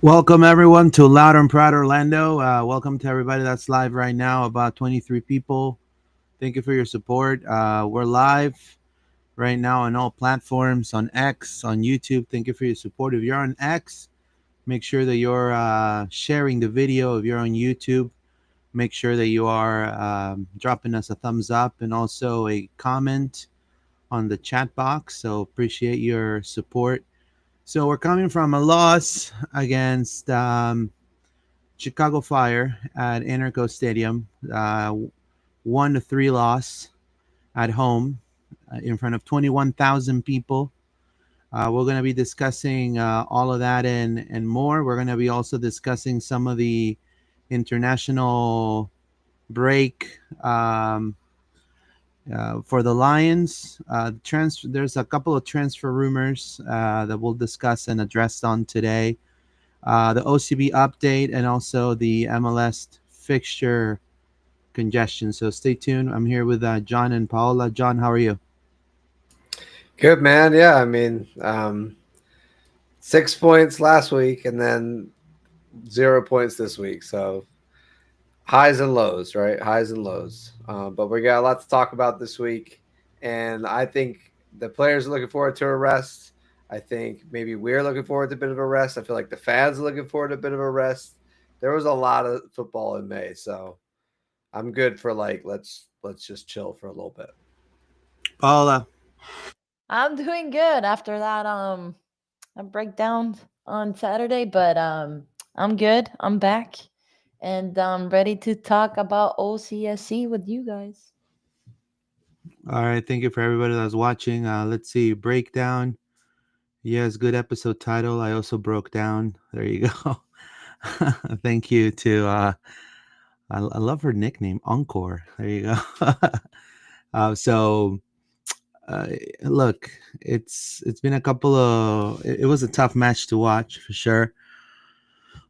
Welcome everyone to Loud and Proud Orlando. Welcome to everybody that's live right now. About 23 people. Thank you for your support. We're live right now on all platforms, on X, on YouTube. Thank you for your support. If you're on X, make sure that you're sharing the video. If you're on YouTube, make sure that you are dropping us a thumbs up and also a comment on the chat box. So appreciate your support. So we're coming from a loss against Chicago Fire at Inter&Co Stadium. 1-3 loss at home in front of 21,000 people. We're going to be discussing all of that and more. We're going to be also discussing some of the international break for the Lions. There's a couple of transfer rumors that we'll discuss and address on today. The OCB update and also the MLS fixture congestion. So stay tuned. I'm here with John and Paola. John, how are you? Good, man. Yeah, I mean, 6 points last week and then 0 points this week. So highs and lows, right? Highs and lows. But we got a lot to talk about this week. And I think the players are looking forward to a rest. I think maybe we're looking forward to a bit of a rest. I feel like the fans are looking forward to a bit of a rest. There was a lot of football in May. So I'm good for let's just chill for a little bit. Paola. I'm doing good after that a breakdown on Saturday, but I'm good. I'm back and I'm ready to talk about OCSC with you guys. All right. Thank you for everybody that's watching. Let's see. Breakdown. Yes, good episode title. I also broke down. There you go. Thank you to I love her nickname, Encore. There you go. So look, it's been a couple of it was a tough match to watch for sure.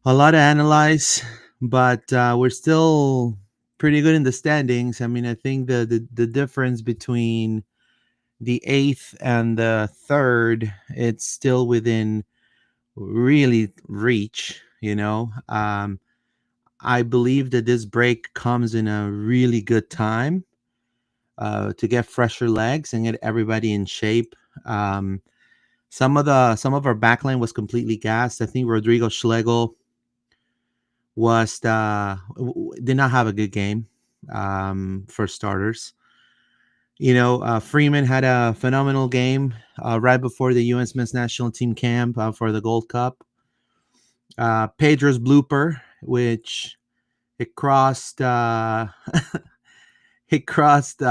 A lot to analyze, but we're still pretty good in the standings. I mean, I think the difference between the eighth and the third, it's still within really reach. I believe that this break comes in a really good time to get fresher legs and get everybody in shape. Um, some of our backline was completely gassed. I think Rodrigo Schlegel did not have a good game for starters. Freeman had a phenomenal game right before the U.S. men's national team camp for the Gold Cup. Pedro's blooper, which it crossed it crossed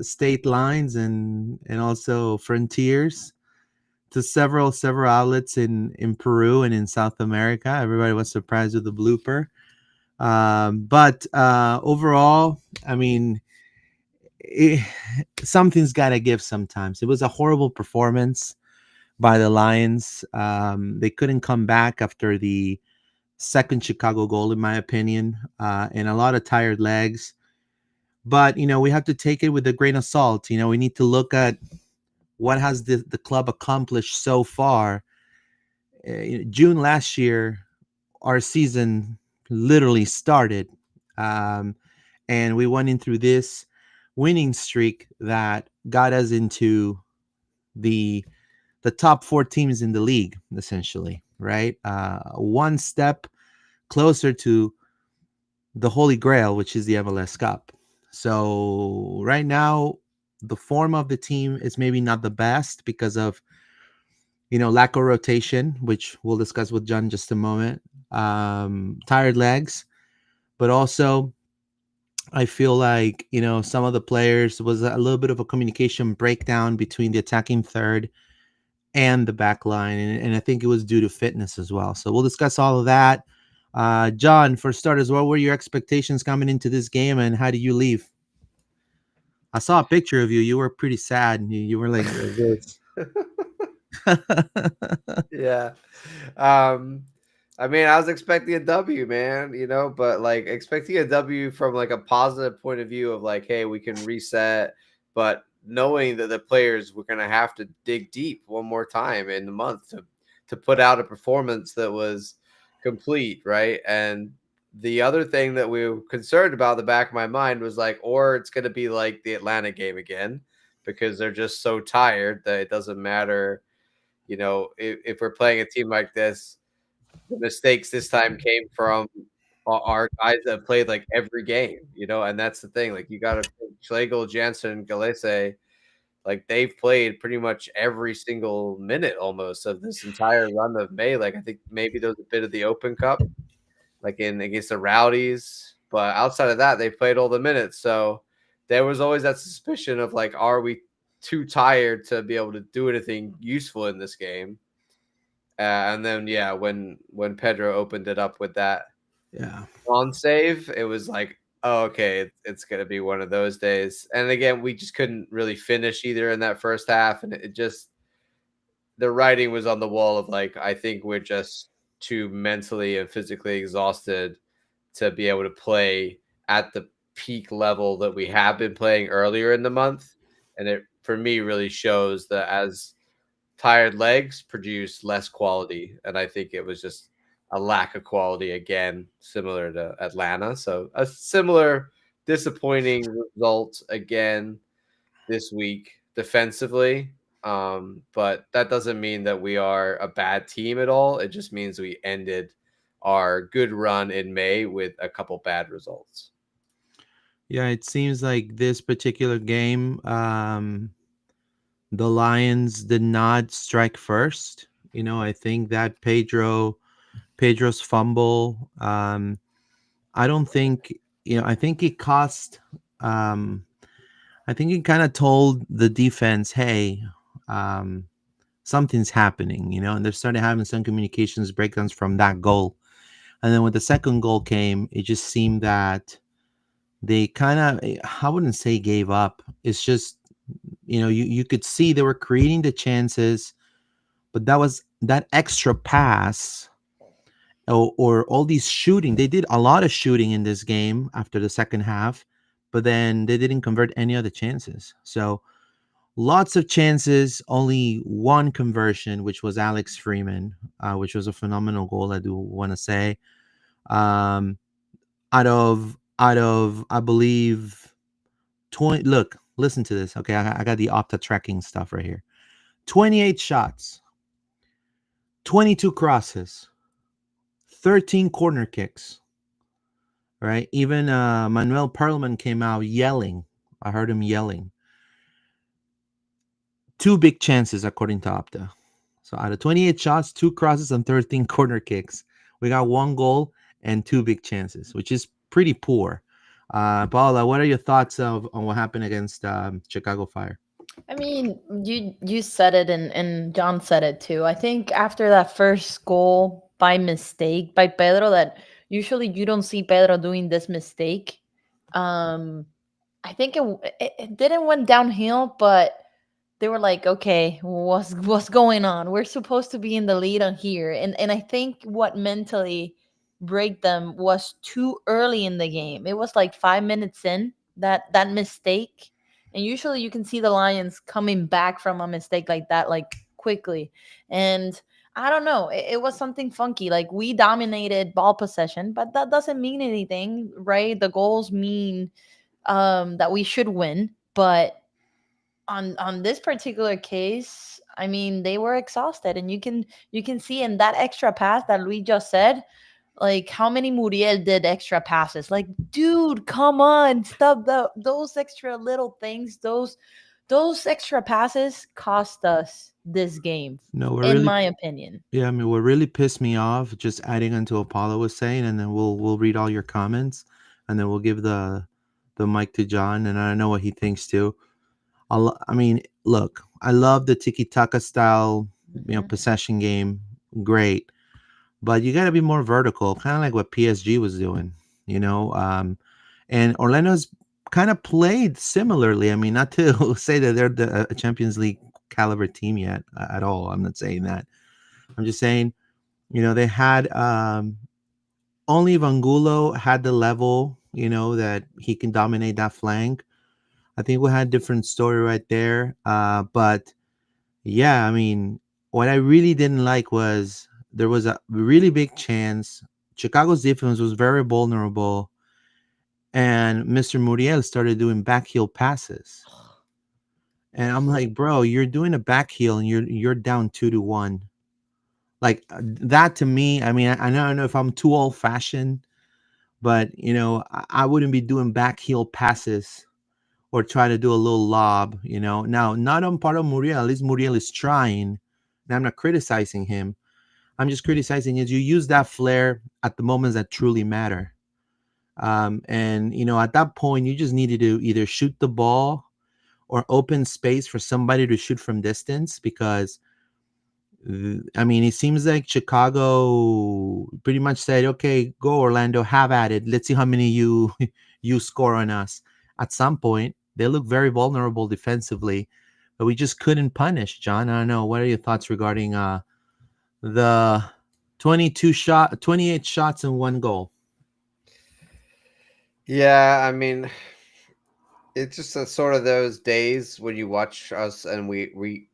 state lines and also frontiers to several outlets in Peru and in South America. Everybody was surprised with the blooper. But overall, I mean, something's got to give sometimes. It was a horrible performance by the Lions. They couldn't come back after the second Chicago goal, in my opinion, and a lot of tired legs. But, we have to take it with a grain of salt. We need to look at what has the club accomplished so far. June last year, our season literally started. And we went in through this winning streak that got us into the top four teams in the league, essentially, right? One step closer to the Holy Grail, which is the MLS Cup. So right now, the form of the team is maybe not the best because of, lack of rotation, which we'll discuss with John in just a moment. Tired legs, but also I feel like, some of the players was a little bit of a communication breakdown between the attacking third and the back line. And I think it was due to fitness as well. So we'll discuss all of that. John, for starters, what were your expectations coming into this game and how did you leave? I saw a picture of you. You were pretty sad. You were like this. Yeah. I mean, I was expecting a W, man, but expecting a W from a positive point of view of hey, we can reset, but knowing that the players were going to have to dig deep one more time in the month to put out a performance that was complete, right? And the other thing that we were concerned about in the back of my mind was like, or it's going to be like the Atlanta game again, because they're just so tired that it doesn't matter. If we're playing a team like this, the mistakes this time came from our guys that played like every game, and that's the thing. Like, you got to Schlegel, Jansen, Gallese, like they've played pretty much every single minute almost of this entire run of May. Like, I think maybe there was a bit of the Open Cup, like in against the Rowdies, but outside of that, they played all the minutes. So there was always that suspicion of like, are we too tired to be able to do anything useful in this game? And then yeah, when Pedro opened it up with that Yeah. on save, it was like, oh, okay, it's gonna be one of those days. And again, we just couldn't really finish either in that first half, and it just, the writing was on the wall of like, I think we're just too mentally and physically exhausted to be able to play at the peak level that we have been playing earlier in the month. And it, for me, really shows that as tired legs produce less quality. And I think it was just a lack of quality again, similar to Atlanta. So a similar disappointing result again this week defensively. But that doesn't mean that we are a bad team at all. It just means we ended our good run in May with a couple bad results. Yeah, it seems like this particular game, the Lions did not strike first. I think that Pedro's fumble, I don't think, I think it cost, um, I think it kind of told the defense, hey, um, something's happening, and they're starting having some communications breakdowns from that goal. And then when the second goal came, it just seemed that they kind of, I wouldn't say gave up. It's just, you could see they were creating the chances, but that was that extra pass, or all these shooting. They did a lot of shooting in this game after the second half, but then they didn't convert any other chances. So lots of chances, only one conversion, which was Alex Freeman, which was a phenomenal goal, I do want to say. Um, out of I believe 20. Look, listen to this. Okay, I got the Opta tracking stuff right here. 28 shots, 22 crosses, 13 corner kicks. Right? Even Manuel Perlman came out yelling. I heard him yelling. Two big chances according to Opta. So out of 28 shots, two crosses and 13 corner kicks, we got one goal and two big chances, which is pretty poor. Paula, what are your thoughts on what happened against Chicago Fire? I mean, you said it, and John said it too. I think after that first goal by mistake by Pedro, that usually you don't see Pedro doing this mistake. Um, I think it didn't went downhill, but they were like, okay, what's going on? We're supposed to be in the lead on here, and I think what mentally break them was too early in the game. It was like 5 minutes in that mistake, and usually you can see the Lions coming back from a mistake like that like quickly, and I don't know. It was something funky. Like, we dominated ball possession, but that doesn't mean anything, right? The goals mean that we should win, but on this particular case, I mean, they were exhausted, and you can see in that extra pass that Luis just said, like, how many Muriel did extra passes. Like, dude, come on, stop those extra little things. Those extra passes cost us this game, No, we're in really, my opinion. yeah. I mean, what really pissed me off, just adding on to what Paula was saying, and then we'll read all your comments, and then we'll give the mic to John, and I know what he thinks too. I mean, look, I love the tiki taka style, Mhm. possession game, great, but you got to be more vertical, kind of like what PSG was doing, you know. And Orlando's kind of played similarly. I mean, not to say that they're the Champions League caliber team yet at all. I'm not saying that. I'm just saying, they had only Vangulo had the level, that he can dominate that flank. I think we had a different story right there. But yeah, I mean, what I really didn't like was there was a really big chance. Chicago's defense was very vulnerable, and Mr. Muriel started doing backheel passes. And I'm like, bro, you're doing a backheel and you're down 2-1. Like that to me, I mean, I don't know if I'm too old fashioned, but I wouldn't be doing backheel passes or try to do a little lob. Now not on part of Muriel. At least Muriel is trying, and I'm not criticizing him. I'm just criticizing is you use that flair at the moments that truly matter. And at that point, you just needed to either shoot the ball or open space for somebody to shoot from distance because I mean, it seems like Chicago pretty much said, "Okay, go Orlando, have at it. Let's see how many you you score on us." At some point, they look very vulnerable defensively, but we just couldn't punish. John, I don't know. What are your thoughts regarding the 28 shots and one goal? Yeah, I mean, it's just sort of those days when you watch us and we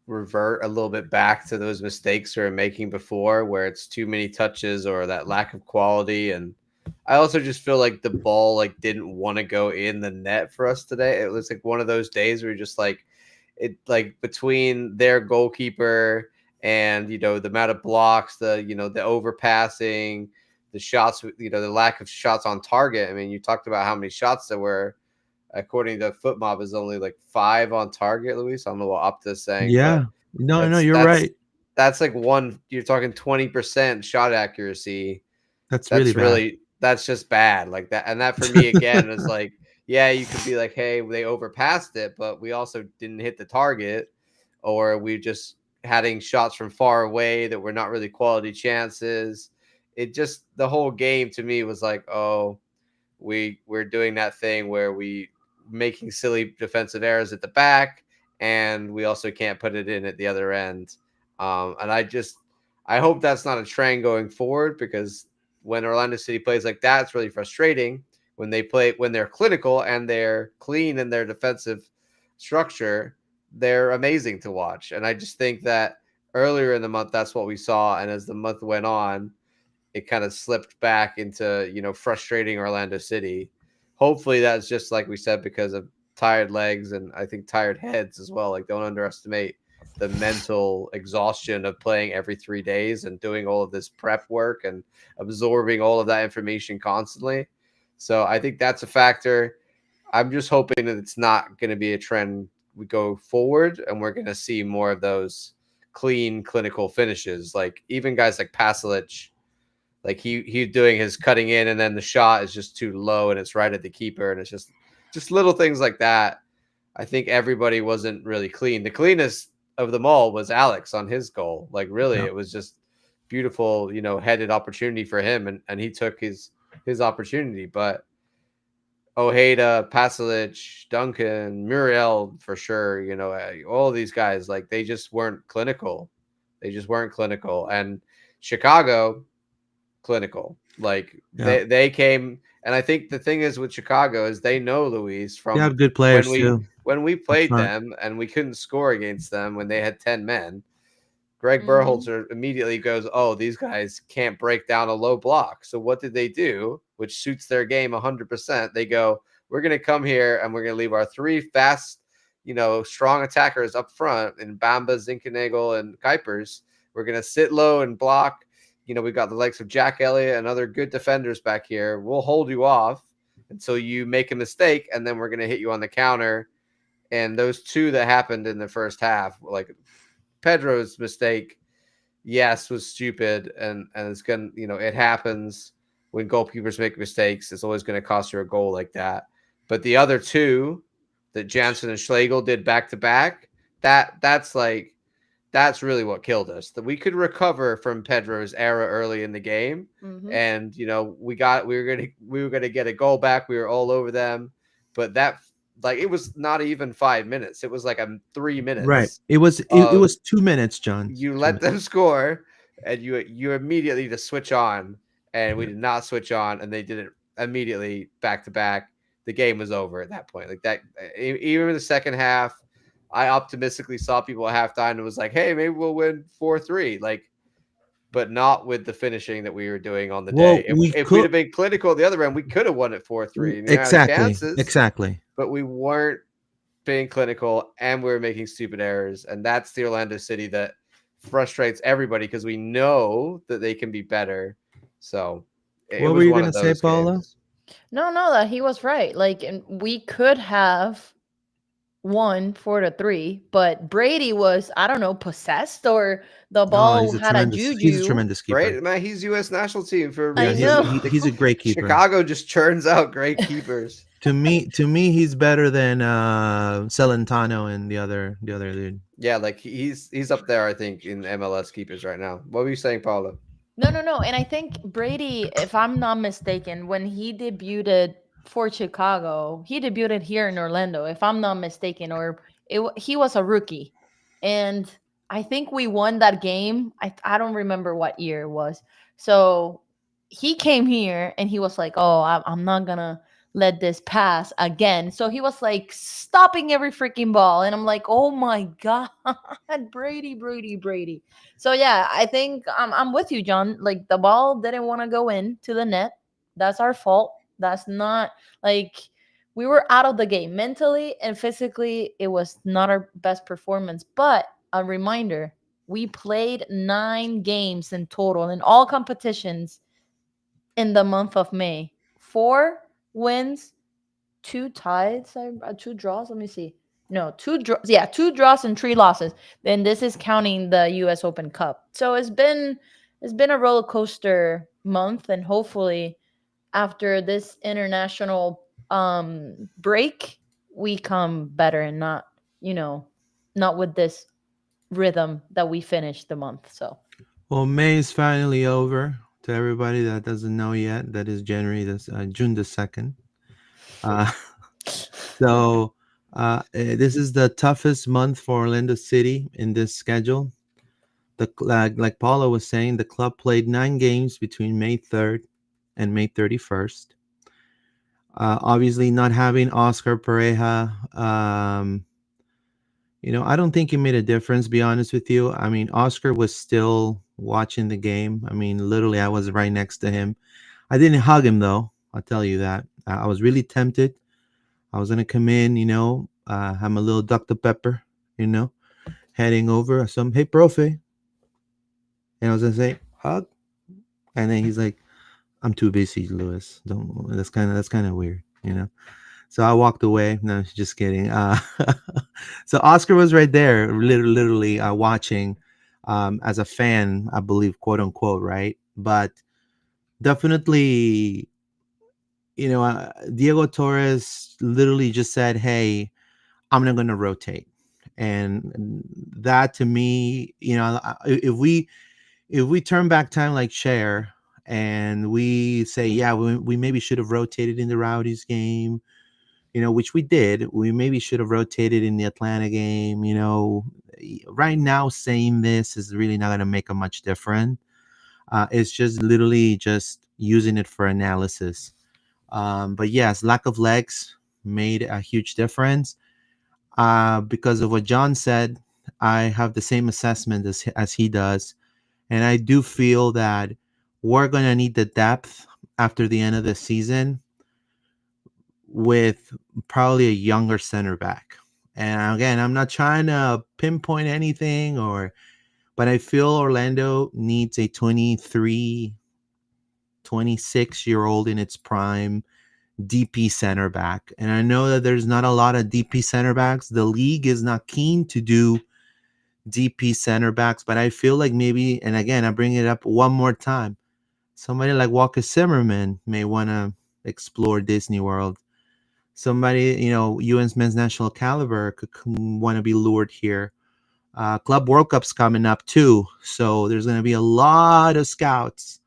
revert a little bit back to those mistakes we were making before, where it's too many touches or that lack of quality. And I also just feel like the ball didn't want to go in the net for us today. It was like one of those days where you're just between their goalkeeper and the amount of blocks, the overpassing, the shots, the lack of shots on target. I mean, you talked about how many shots there were. According to FootMob, is only 5 on target, Luis. I don't know what Opta is saying, but Yeah, no, that's you're that's right. that's one. You're talking 20% shot accuracy. That's really bad. That's just bad. Like that, and that for me again is yeah, you could be like, hey, they overpassed it, but we also didn't hit the target, or we just having shots from far away that were not really quality chances. It just the whole game to me was like, oh, we're doing that thing where we making silly defensive errors at the back, and we also can't put it in at the other end. And I hope that's not a trend going forward, because when Orlando City plays like that, it's really frustrating. When they're clinical and they're clean in their defensive structure, they're amazing to watch. And I just think that earlier in the month, that's what we saw. And as the month went on, it kind of slipped back into, frustrating Orlando City. Hopefully that's just like we said, because of tired legs and I think tired heads as well. Like, don't underestimate the mental exhaustion of playing every 3 days and doing all of this prep work and absorbing all of that information constantly. So I think that's a factor. I'm just hoping that it's not going to be a trend we go forward, and we're going to see more of those clean clinical finishes. Like even guys like Pasalic, like he's doing his cutting in and then the shot is just too low and it's right at the keeper, and it's just little things like that. I think everybody wasn't really clean. The cleanest of them all was Alex on his goal. Like really, Yeah. it was just beautiful, headed opportunity for him, and he took his opportunity. But Ojeda, Pasalic, Duncan, Muriel for sure, all these guys, like they just weren't clinical. They just weren't clinical. And Chicago, clinical. Like Yeah. they came, and I think the thing is with Chicago is they know, Luis, They from have good when players we too when we up played front. them and we couldn't score against them when they had 10 men. Greg Mm-hmm. Berhalter immediately goes, oh, these guys can't break down a low block. So what did they do, which suits their game 100%? They go, we're going to come here and we're going to leave our 3 fast, strong attackers up front in Bamba, Zinckernagel, and Cuypers. We're going to sit low and block. We've got the likes of Jack Elliott and other good defenders back here. We'll hold you off until you make a mistake, and then we're going to hit you on the counter. And those 2 that happened in the first half, like Pedro's mistake, yes, was stupid, and it's gonna, it happens when goalkeepers make mistakes. It's always going to cost you a goal like that. But the other 2 that Jansen and Schlegel did back to back, that's really what killed us. That we could recover from Pedro's error early in the game, Mm-hmm. and we were gonna get a goal back. We were all over them, but that, like, it was not even 5 minutes. It was like 3 Right. minutes It was of 2 minutes, John. you 2 minutes. let them score, and you immediately just switch on, and we did not switch on, and they did it immediately back to back. The game was over at that point. Like that, even in the second half, I optimistically saw people at halftime and was like, "Hey, maybe we'll win 4-3." Like but not with the finishing that we were doing on the Well, day. we If we'd could have been clinical at the other end, we could have won it 4-3. And you had exactly, chances, exactly. but we weren't being clinical and we were making stupid errors. And that's the Orlando City that frustrates everybody because we know that they can be better. So it What were was you one gonna of say, those Paula? games. No, that he was right. Like, and we could have won 4-3, but Brady was, I don't know, possessed, or the Oh, ball had a he's a juju. tremendous keeper. Right, man, he's U.S. national team for a Yeah, I reason. know. he's a great keeper. Chicago just churns out great keepers. To me, he's better than Celentano and the other dude. Yeah, like he's up there, I think, in MLS keepers right now. What were you saying, Paulo? No. And I think Brady, if I'm not mistaken, when he debuted for Chicago, he debuted here in Orlando, if I'm not mistaken, or he was a rookie. And I think we won that game. I don't remember what year it was. So he came here and he was like, oh, I'm not going to let this pass again. So he was like stopping every freaking ball. And I'm like, oh my God, Brady. So yeah, I think I'm with you, John. Like the ball didn't want to go into the net. That's our fault. That's not like we were out of the game mentally and physically. It was not our best performance. But a reminder: we played 9 games in total in all competitions in the month of May. 4 wins, 2 ties, 2 draws. Let me see. No, two draws. Yeah, 2 draws and 3 losses. Then this is counting the U.S. Open Cup. So it's been a roller coaster month, and hopefully after this international break, we come better and not with this rhythm that we finished the month. So Well, May is finally over. To everybody that doesn't know yet, that is June the 2nd. Uh, so this is the toughest month for Orlando City in this schedule. Like Paula was saying, the club played 9 games between May 3rd and May 31st. Obviously, not having Oscar Pareja, I don't think it made a difference. Be honest with you. I mean, Oscar was still watching the game. I mean, literally, I was right next to him. I didn't hug him though. I'll tell you that. I was really tempted. I was gonna come in, have a little Dr. Pepper, heading over some, hey, profe, and I was gonna say hug, and then he's like, I'm too busy, Lewis. Don't. That's kind of weird. So I walked away. No, just kidding. So Oscar was right there, literally watching as a fan, I believe, quote unquote, right? But definitely, Diego Torres literally just said, "Hey, I'm not going to rotate," and that to me, if we turn back time like Cher and we say, yeah, we maybe should have rotated in the Rowdies game, which we did. We maybe should have rotated in the Atlanta game. Right now saying this is really not going to make a much difference. It's just literally just using it for analysis. But yes, lack of legs made a huge difference. Because of what John said, I have the same assessment as he does. And I do feel that we're going to need the depth after the end of the season with probably a younger center back. And again, I'm not trying to pinpoint anything but I feel Orlando needs a 23, 26-year-old in its prime DP center back. And I know that there's not a lot of DP center backs. The league is not keen to do DP center backs, but I feel like maybe, and again, I bring it up one more time, somebody like Walker Zimmerman may want to explore Disney World. Somebody, UN's men's national caliber could want to be lured here. Club World Cup's coming up too, so there's going to be a lot of scouts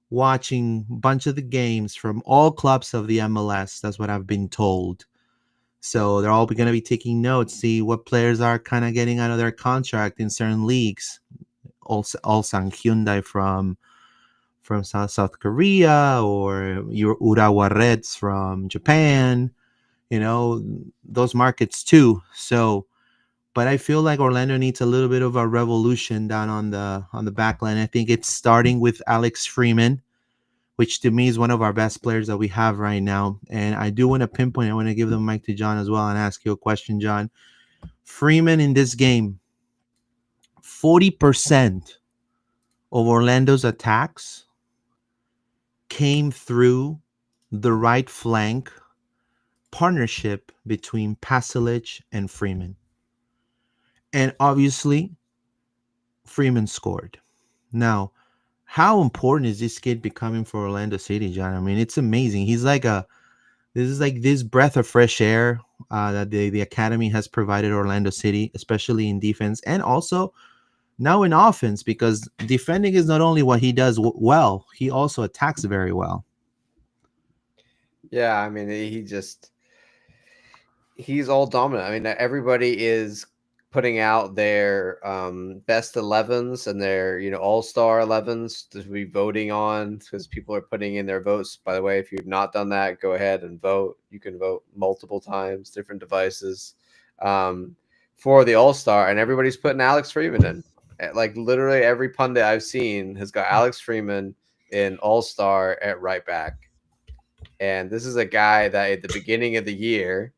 watching a bunch of the games from all clubs of the MLS. That's what I've been told. So they're all going to be taking notes, see what players are kind of getting out of their contract in certain leagues. Also Hyundai from South Korea, or your Urawa Reds from Japan, those markets too. So but I feel like Orlando needs a little bit of a revolution down on the back line. I think it's starting with Alex Freeman, which to me is one of our best players that we have right now. And I do want to pinpoint. I want to give the mic to John as well and ask you a question, John. Freeman in this game, 40% of Orlando's attacks came through the right flank partnership between Pasalic and Freeman. And obviously, Freeman scored. Now, how important is this kid becoming for Orlando City, John? I mean, it's amazing. He's like this is like this breath of fresh air that the academy has provided Orlando City, especially in defense and also now in offense, because defending is not only what he does well, he also attacks very well. Yeah, I mean, he's all dominant. I mean, everybody is putting out their best 11s and their all-star 11s to be voting on, because people are putting in their votes. By the way, if you've not done that, go ahead and vote. You can vote multiple times, different devices, for the all-star, and everybody's putting Alex Freeman in. Like literally every pundit I've seen has got Alex Freeman in all-star at right back. And this is a guy that at the beginning of the year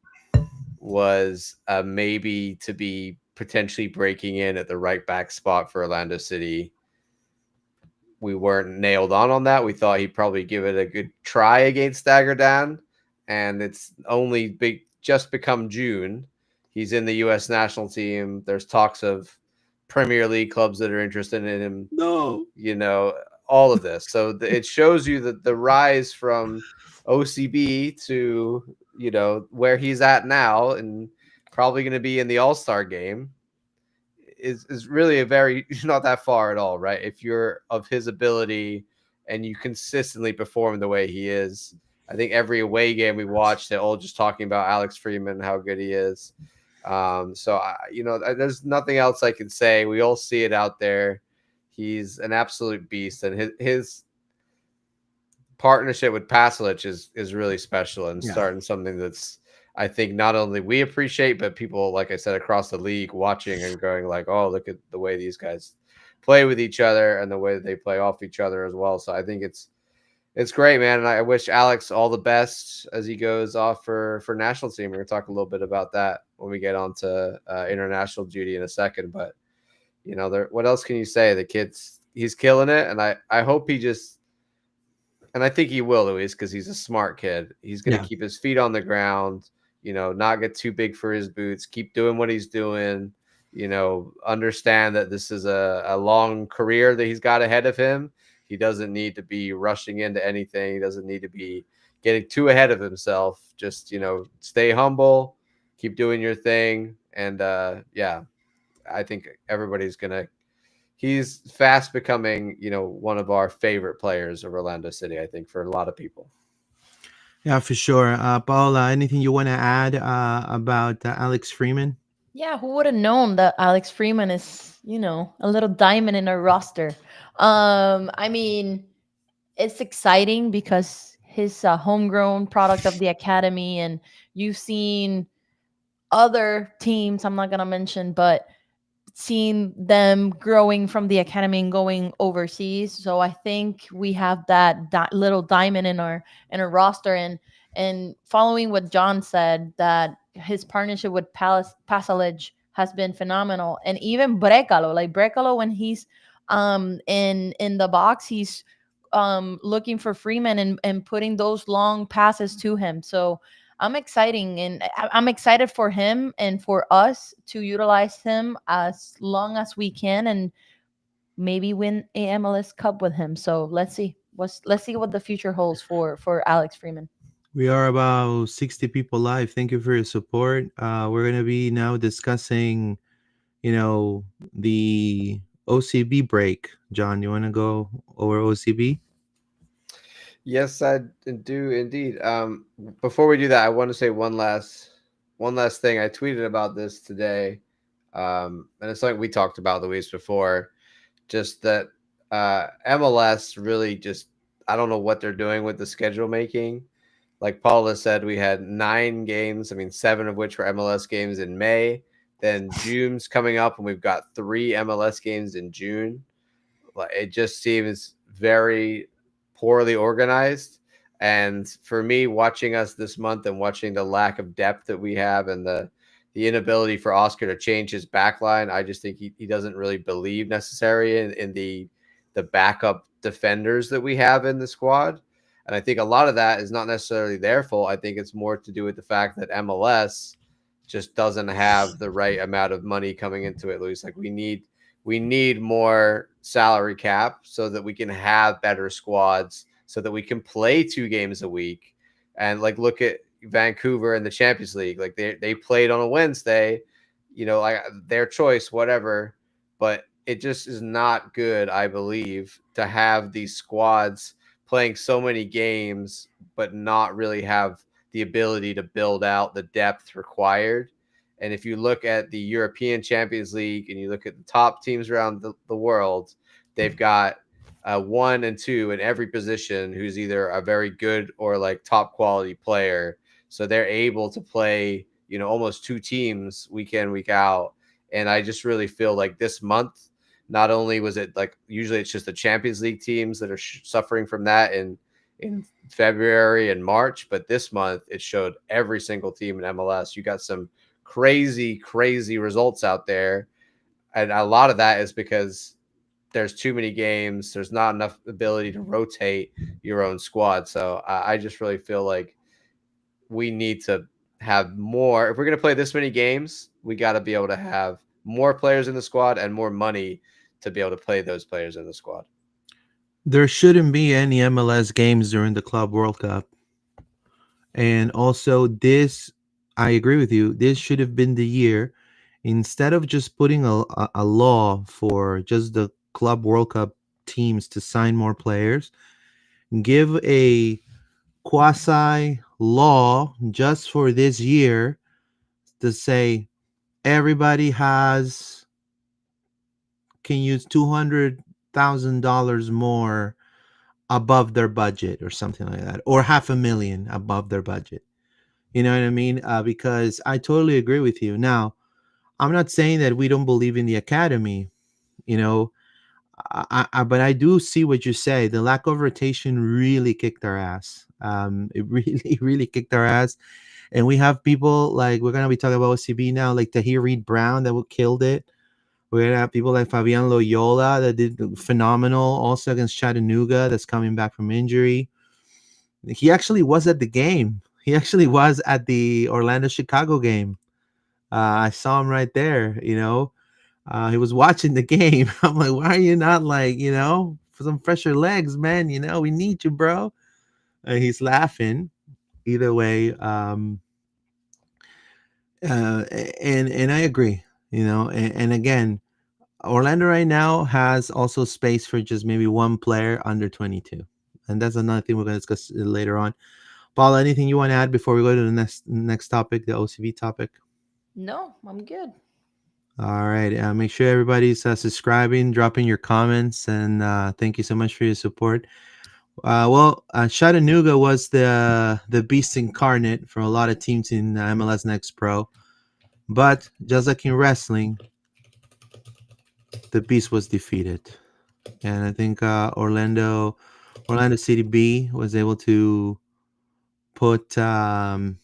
was maybe to be potentially breaking in at the right back spot for Orlando City. We weren't nailed on that. We thought he'd probably give it a good try against Dagerdan, and it's only just become June. He's in the U.S. national team. There's talks of Premier League clubs that are interested in him. No. All of this. So it shows you that the rise from OCB to where he's at now, and probably going to be in the All-Star game, is really a very not that far at all, right? If you're of his ability and you consistently perform the way he is. I think every away game we watched, they're all just talking about Alex Freeman, how good he is. There's nothing else I can say. We all see it out there. He's an absolute beast, and his partnership with Pasalic is really special and starting something that's, I think, not only we appreciate, but people, like I said, across the league watching and going like, oh, look at the way these guys play with each other and the way that they play off each other as well. So I think it's great, man. And I wish Alex all the best as he goes off for national team. We're going to talk a little bit about that when we get on to international duty in a second. But, what else can you say? The kid's, he's killing it. And I hope he just, and I think he will, Luis, because he's a smart kid. He's going to keep his feet on the ground, not get too big for his boots, keep doing what he's doing, understand that this is a long career that he's got ahead of him. He doesn't need to be rushing into anything. He doesn't need to be getting too ahead of himself. Just, stay humble, keep doing your thing. And I think everybody's he's fast becoming, one of our favorite players of Orlando City, I think, for a lot of people. Yeah, for sure. Paola, anything you want to add about Alex Freeman? Yeah, who would have known that Alex Freeman is, a little diamond in our roster? I mean, it's exciting because he's a homegrown product of the academy, and you've seen other teams, I'm not gonna mention, but seeing them growing from the academy and going overseas. So I think we have that little diamond in our roster, and following what John said, that his partnership with Pasalic has been phenomenal, and even Brekalo, when he's in the box, he's looking for Freeman and putting those long passes to him. So I'm excited for him and for us to utilize him as long as we can, and maybe win a MLS Cup with him. So let's see what the future holds for Alex Freeman. We are about 60 people live. Thank you for your support. We're going to be now discussing, the OCB break. John, you want to go over OCB? Yes, I do indeed. Before we do that, I want to say one last thing. I tweeted about this today, and it's something we talked about, Luis, before. Just that MLS really just, I don't know what they're doing with the schedule making. Like Paula said, we had 9 games. I mean, 7 of which were MLS games in May. Then June's coming up, and we've got 3 MLS games in June. It just seems very poorly organized. And for me, watching us this month and watching the lack of depth that we have and the inability for Oscar to change his back line, I just think he doesn't really believe necessary in the backup defenders that we have in the squad. And I think a lot of that is not necessarily their fault. I think it's more to do with the fact that MLS just doesn't have the right amount of money coming into it, Luis. Like we need more salary cap so that we can have better squads, so that we can play 2 games a week. And like, look at Vancouver in the Champions League. Like they played on a Wednesday, like their choice, whatever. But it just is not good, I believe, to have these squads playing so many games, but not really have the ability to build out the depth required. And if you look at the European Champions League and you look at the top teams around the world, they've got 1 and 2 in every position who's either a very good or like top quality player. So they're able to play, almost 2 teams week in, week out. And I just really feel like this month, not only was it like usually it's just the Champions League teams that are suffering from that in February and March, but this month it showed every single team in MLS. You got some crazy results out there, and a lot of that is because there's too many games. There's not enough ability to rotate your own squad. So I just really feel like we need to have more. If we're going to play this many games, we got to be able to have more players in the squad and more money to be able to play those players in the squad. There shouldn't be any MLS games during the Club World Cup. And also this, I agree with you, this should have been the year, instead of just putting a law for just the Club World Cup teams to sign more players, give a quasi law just for this year to say everybody can use $200,000 more above their budget or something like that, or $500,000 above their budget. You know what I mean? Because I totally agree with you. Now, I'm not saying that we don't believe in the academy, you know, but I do see what you say. The lack of rotation really kicked our ass. It really, really kicked our ass. And we have people like, we're going to be talking about OCB now, like Tahir Reed Brown that killed it. We're going to have people like Fabian Loyola that did phenomenal also against Chattanooga, that's coming back from injury. He actually was at the game. He actually was at the Orlando-Chicago game. I saw him right there, you know. He was watching the game. I'm like, why are you not like, for some fresher legs, man? We need you, bro. He's laughing. Either way, and I agree, and again, Orlando right now has also space for just maybe one player under 22. And that's another thing we're going to discuss later on. Paula, anything you want to add before we go to the next topic, the OCB topic? No, I'm good. All right. Make sure everybody's subscribing, dropping your comments, and thank you so much for your support. Chattanooga was the beast incarnate for a lot of teams in MLS Next Pro. But just like in wrestling, the beast was defeated. And I think Orlando City B was able to put an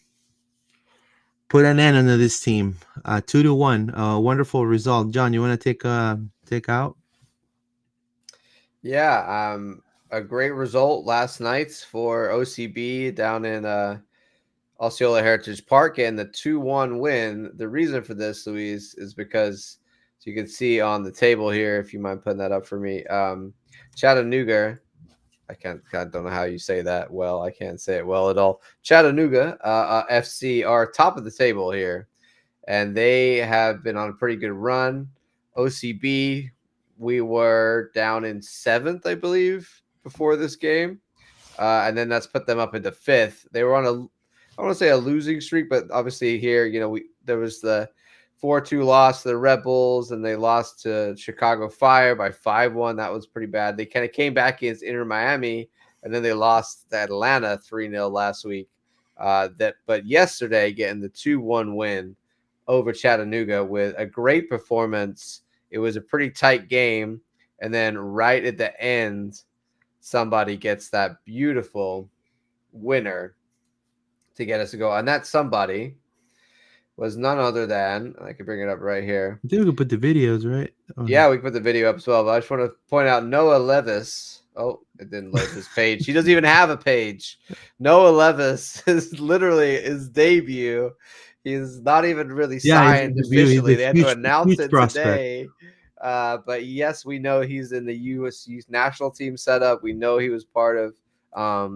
end to this team. 2-1, a wonderful result. John, you want to take out? Yeah, a great result last night for OCB down in Osceola Heritage Park, and the 2-1 win. The reason for this, Luis, is because, so you can see on the table here, if you mind putting that up for me, Chattanooga. I don't know how you say that well. I can't say it well at all. Chattanooga FC are top of the table here, and they have been on a pretty good run. OCB, we were down in 7th, I believe, before this game. And then that's put them up into 5th. They were on I don't want to say a losing streak, but obviously here, there was the 4-2 loss to the Rebels, and they lost to Chicago Fire by 5-1. That was pretty bad. They kind of came back against Inter Miami, and then they lost to Atlanta 3-0 last week. But yesterday, getting the 2-1 win, over Chattanooga with a great performance. It was a pretty tight game. And then right at the end, somebody gets that beautiful winner to get us to go. And that somebody was none other than, I can bring it up right here. I think we could put the videos, right? Yeah, we can put the video up as well. But I just want to point out Noah Levis. Oh, it didn't load his page. He doesn't even have a page. Noah Levis is literally his debut. He's not even really Yeah, he's signed the view. He's officially. a They had to huge, announce huge it prospect. today. But yes, we know he's in the U.S. Youth National Team setup. We know he was part of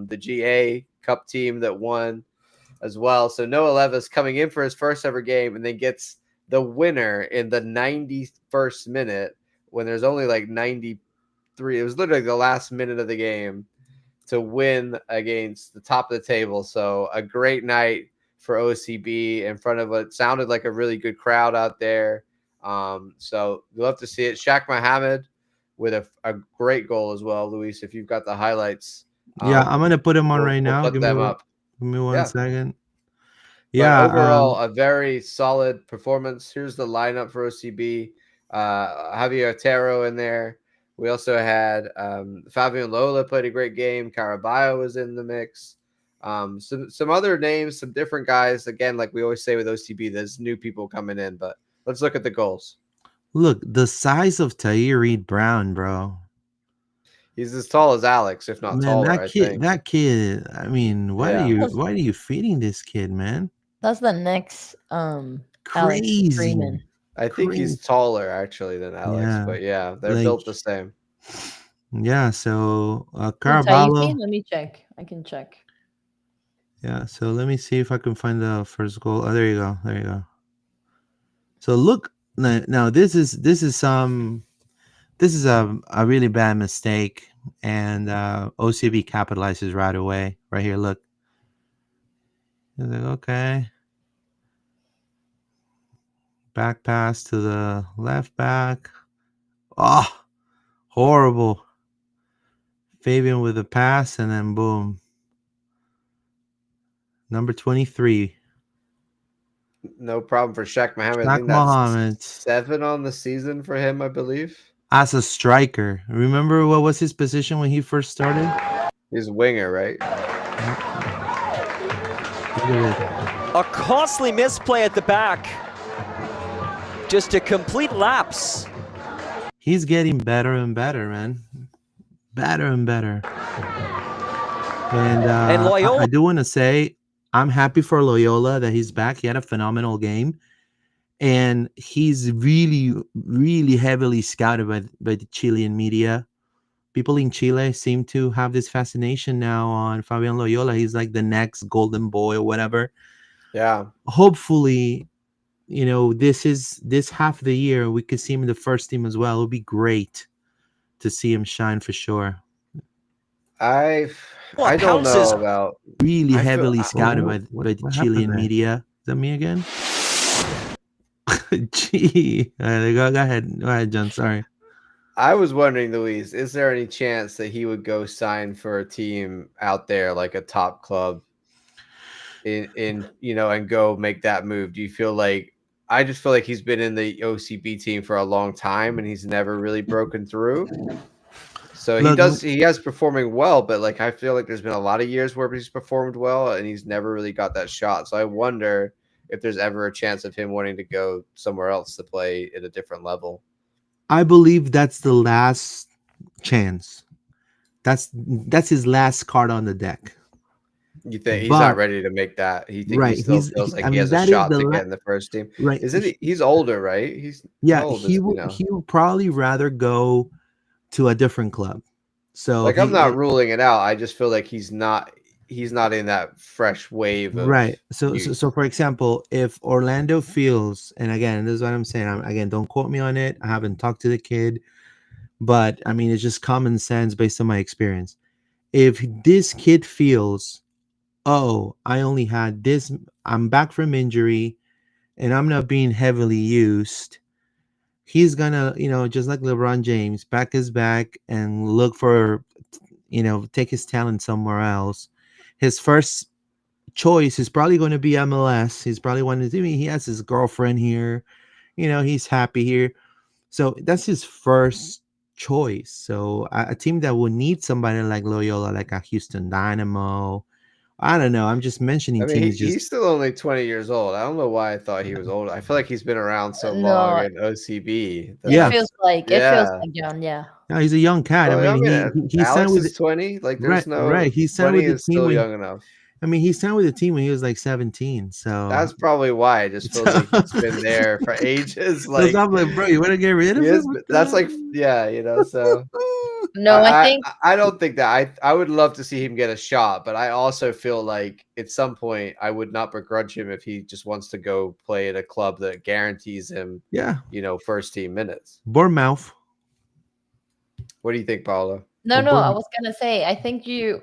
the GA Cup team that won as well. So Noah Levis coming in for his first ever game and then gets the winner in the 91st minute when there's only like 93. It was literally the last minute of the game to win against the top of the table. So a great night for OCB in front of what sounded like a really good crowd out there. So you'll have to see it. Shaq Mohammed with a great goal as well, Luis, if you've got the highlights. Yeah, I'm gonna put him on right We'll now. put them up. Give me one Yeah. second. But Yeah. overall, a very solid performance. Here's the lineup for OCB. Javier Otero in there. We also had Fabian Lola played a great game. Caraballo was in the mix. Some other names, some different guys. Again, like we always say with OCB, there's new people coming in. But let's look at the goals. Look, the size of Tahir Reed Brown, bro. He's as tall as Alex, if not Man, taller, I think. that kid. I mean, why are you feeding this kid, man? That's the next Alex Crazy. Freeman. I think he's taller actually than Alex, Yeah. but yeah, they're built the same. Yeah, so Caraballo. Let me check. I can check. Yeah, so let me see if I can find the first goal. Oh, there you go. There you go. So look, now this is a really bad mistake, and OCB capitalizes right away. Right here, look. He's like, okay. Back pass to the left back. Oh, horrible. Fabian with the pass, and then boom. Number 23. No problem for Shaq Mohammed. Shaq I think that's Mohammed. 7 on the season for him, I believe. As a striker. Remember what was his position when he first started? He's winger, right? A costly misplay at the back. Just a complete lapse. He's getting better and better, man. Better and better. And Loyola. I do want to say I'm happy for Loyola that he's back. He had a phenomenal game. And he's really, really heavily scouted by the Chilean media. People in Chile seem to have this fascination now on Fabian Loyola. He's like the next golden boy or whatever. Yeah. Hopefully, this half of the year we could see him in the first team as well. It would be great to see him shine for sure. I don't know about really heavily scouted by the Chilean media. Is that me again? Gee, go ahead, John. Sorry. I was wondering, Luis, is there any chance that he would go sign for a team out there, like a top club, and go make that move? Do you feel like? I just feel like he's been in the OCB team for a long time and he's never really broken through. So he has performing well, but like I feel like there's been a lot of years where he's performed well and he's never really got that shot. So I wonder if there's ever a chance of him wanting to go somewhere else to play at a different level. I believe that's the last chance. That's his last card on the deck. You think he's not ready to make that? He thinks he still feels like he has a shot to get in the first team. Right? Isn't he? He's older, right? He would probably rather go to a different club. So like I'm not ruling it out. I just feel like he's not in that fresh wave of right. So for example, if Orlando feels, and again, this is what I'm saying. Don't quote me on it. I haven't talked to the kid, but I mean it's just common sense based on my experience. If this kid feels, oh, I only had this, I'm back from injury, and I'm not being heavily used, he's gonna, just like LeBron James, back his back and look for, take his talent somewhere else. His first choice is probably going to be MLS. He's probably wanting to. I mean, he has his girlfriend here. He's happy here. So that's his first choice. So a team that will need somebody like Loyola, like a Houston Dynamo. I don't know. I'm just mentioning I mean, teams. he's still only 20 years old. I don't know why I thought he was old. I feel like he's been around so No, long in OCB. Yeah. It feels like John. Yeah. No, he's a young cat. Well, I mean, he signed Alex with is 20. Like, there's right. He signed 20 with the is team still when, young enough. I mean, he signed with the team when he was like 17. So That's probably why. It just feels like he's been there for ages. Like, I'm like, bro, you want to get rid of him? That's like, yeah, so. No, I think I don't think that. I would love to see him get a shot, but I also feel like at some point I would not begrudge him if he just wants to go play at a club that guarantees him, first team minutes. Bournemouth. What do you think, Paolo? No, I was gonna say, I think you're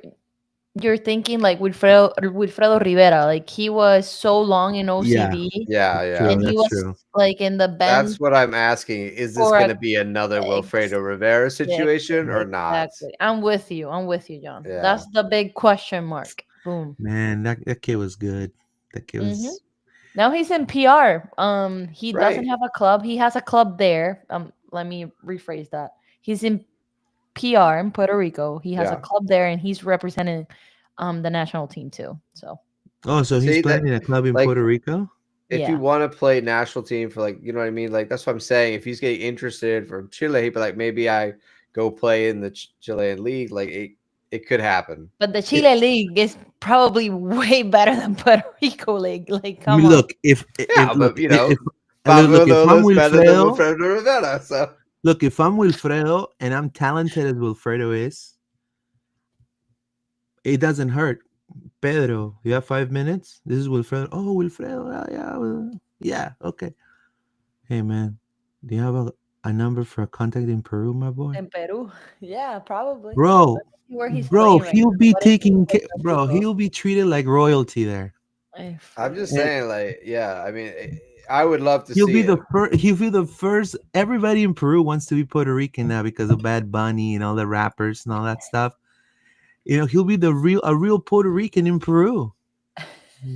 thinking like Wilfredo Rivera. Like, he was so long in OCB. Yeah. And he was like in the bench. That's what I'm asking. Is this going to be another Wilfredo Rivera situation or not? Exactly. I'm with you, John. Yeah. That's the big question mark. Boom. Man, that kid was good. That kid was. Now he's in PR. He doesn't have a club. He has a club there. Let me rephrase that. He's in PR in Puerto Rico. He has a club there, and he's representing the national team too. So so he's playing in a club in Puerto Rico. If you want to play national team for, like, you know what I mean, like, that's what I'm saying. If he's getting interested from Chile, he'd be like, maybe I go play in the Chilean league. Like, it could happen. But the Chile league is probably way better than Puerto Rico league. Like, come on. Look, if I'm Wilfredo Rivera, so. Look, if I'm Wilfredo and I'm talented as Wilfredo is, it doesn't hurt. Pedro, you have 5 minutes? This is Wilfredo. Oh, Wilfredo. Yeah, okay. Hey, man, do you have a number for a contact in Peru, my boy? In Peru? Yeah, probably. Bro, he'll be he'll be treated like royalty there. I'm just saying, like, yeah, I mean, I would love to he'll see be the first. Everybody in Peru wants to be Puerto Rican now because of Bad Bunny and all the rappers and all that stuff. He'll be a real Puerto Rican in Peru.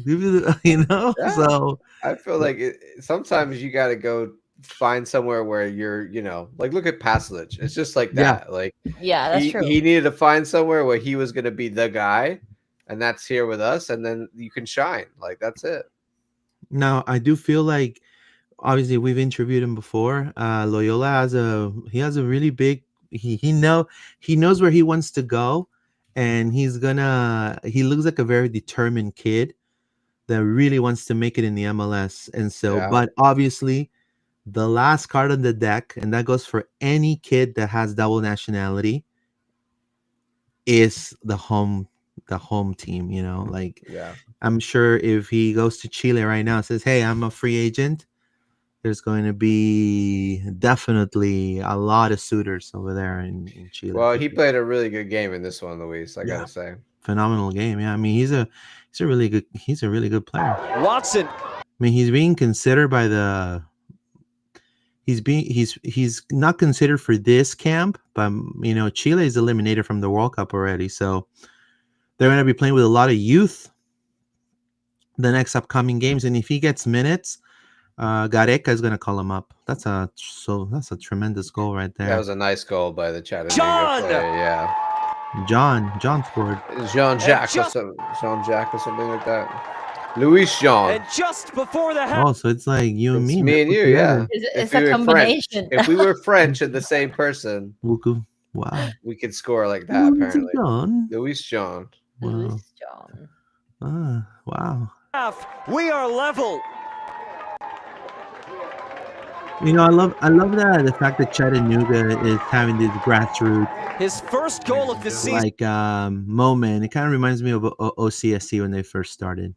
So I feel like sometimes you got to go find somewhere where you're, like, look at Paslic. It's just like that. Like, that's true. He needed to find somewhere where he was going to be the guy, and that's here with us, and then you can shine. Like, that's it. Now, I do feel like, obviously, we've interviewed him before. Loyola has a really big. He knows where he wants to go, and he looks like a very determined kid that really wants to make it in the MLS. And so, but obviously, the last card on the deck, and that goes for any kid that has double nationality, is the home team. I'm sure if he goes to Chile right now and says, hey, I'm a free agent, there's going to be definitely a lot of suitors over there in Chile. Well, he played a really good game in this one, Luis, I gotta say. Phenomenal game. Yeah, I mean, he's a really good player. Watson. I mean, he's being considered by the he's not considered for this camp, but Chile is eliminated from the World Cup already, so they're going to be playing with a lot of youth the next upcoming games, and if he gets minutes, Gareca is going to call him up. That's a tremendous goal right there. That was a nice goal by the Chattanooga player. Yeah, John scored. Jean-Jacques or something like that. Luis Jean. And just before the half. Oh, so it's like you and me. Me and you, yeah. It's a combination. If we were French and the same person, wow, we could score like that. Apparently, John. Luis Jean. Wow. Luis John. Wow. We are level. I love that the fact that Chattanooga is having this grassroots. His first goal of the season. Moment. It kind of reminds me of OCSC when they first started.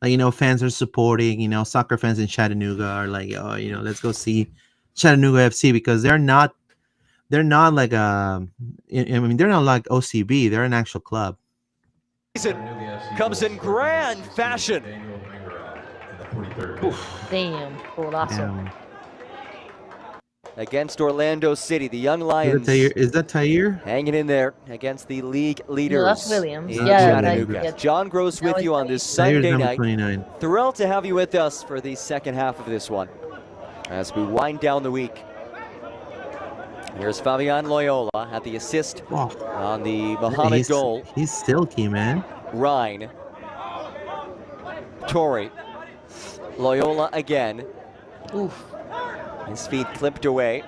Like, fans are supporting. Soccer fans in Chattanooga are like, oh, let's go see Chattanooga FC, because they're not like they're not like OCB. They're an actual club. Comes in grand fashion. Damn, golazo. against Orlando City. The Young Lions Is that Tair? hanging in there against the league leaders. No, that's Williams. In Yeah, Chattanooga. yeah. John Gross with Now you it's on this Tair's Sunday number night. 29. Thrilled to have you with us for the second half of this one as we wind down the week. Here's Fabian Loyola at the assist on the Muhammad goal. He's silky, man. Rhine. Torrey. Loyola again. Oof. His feet clipped away.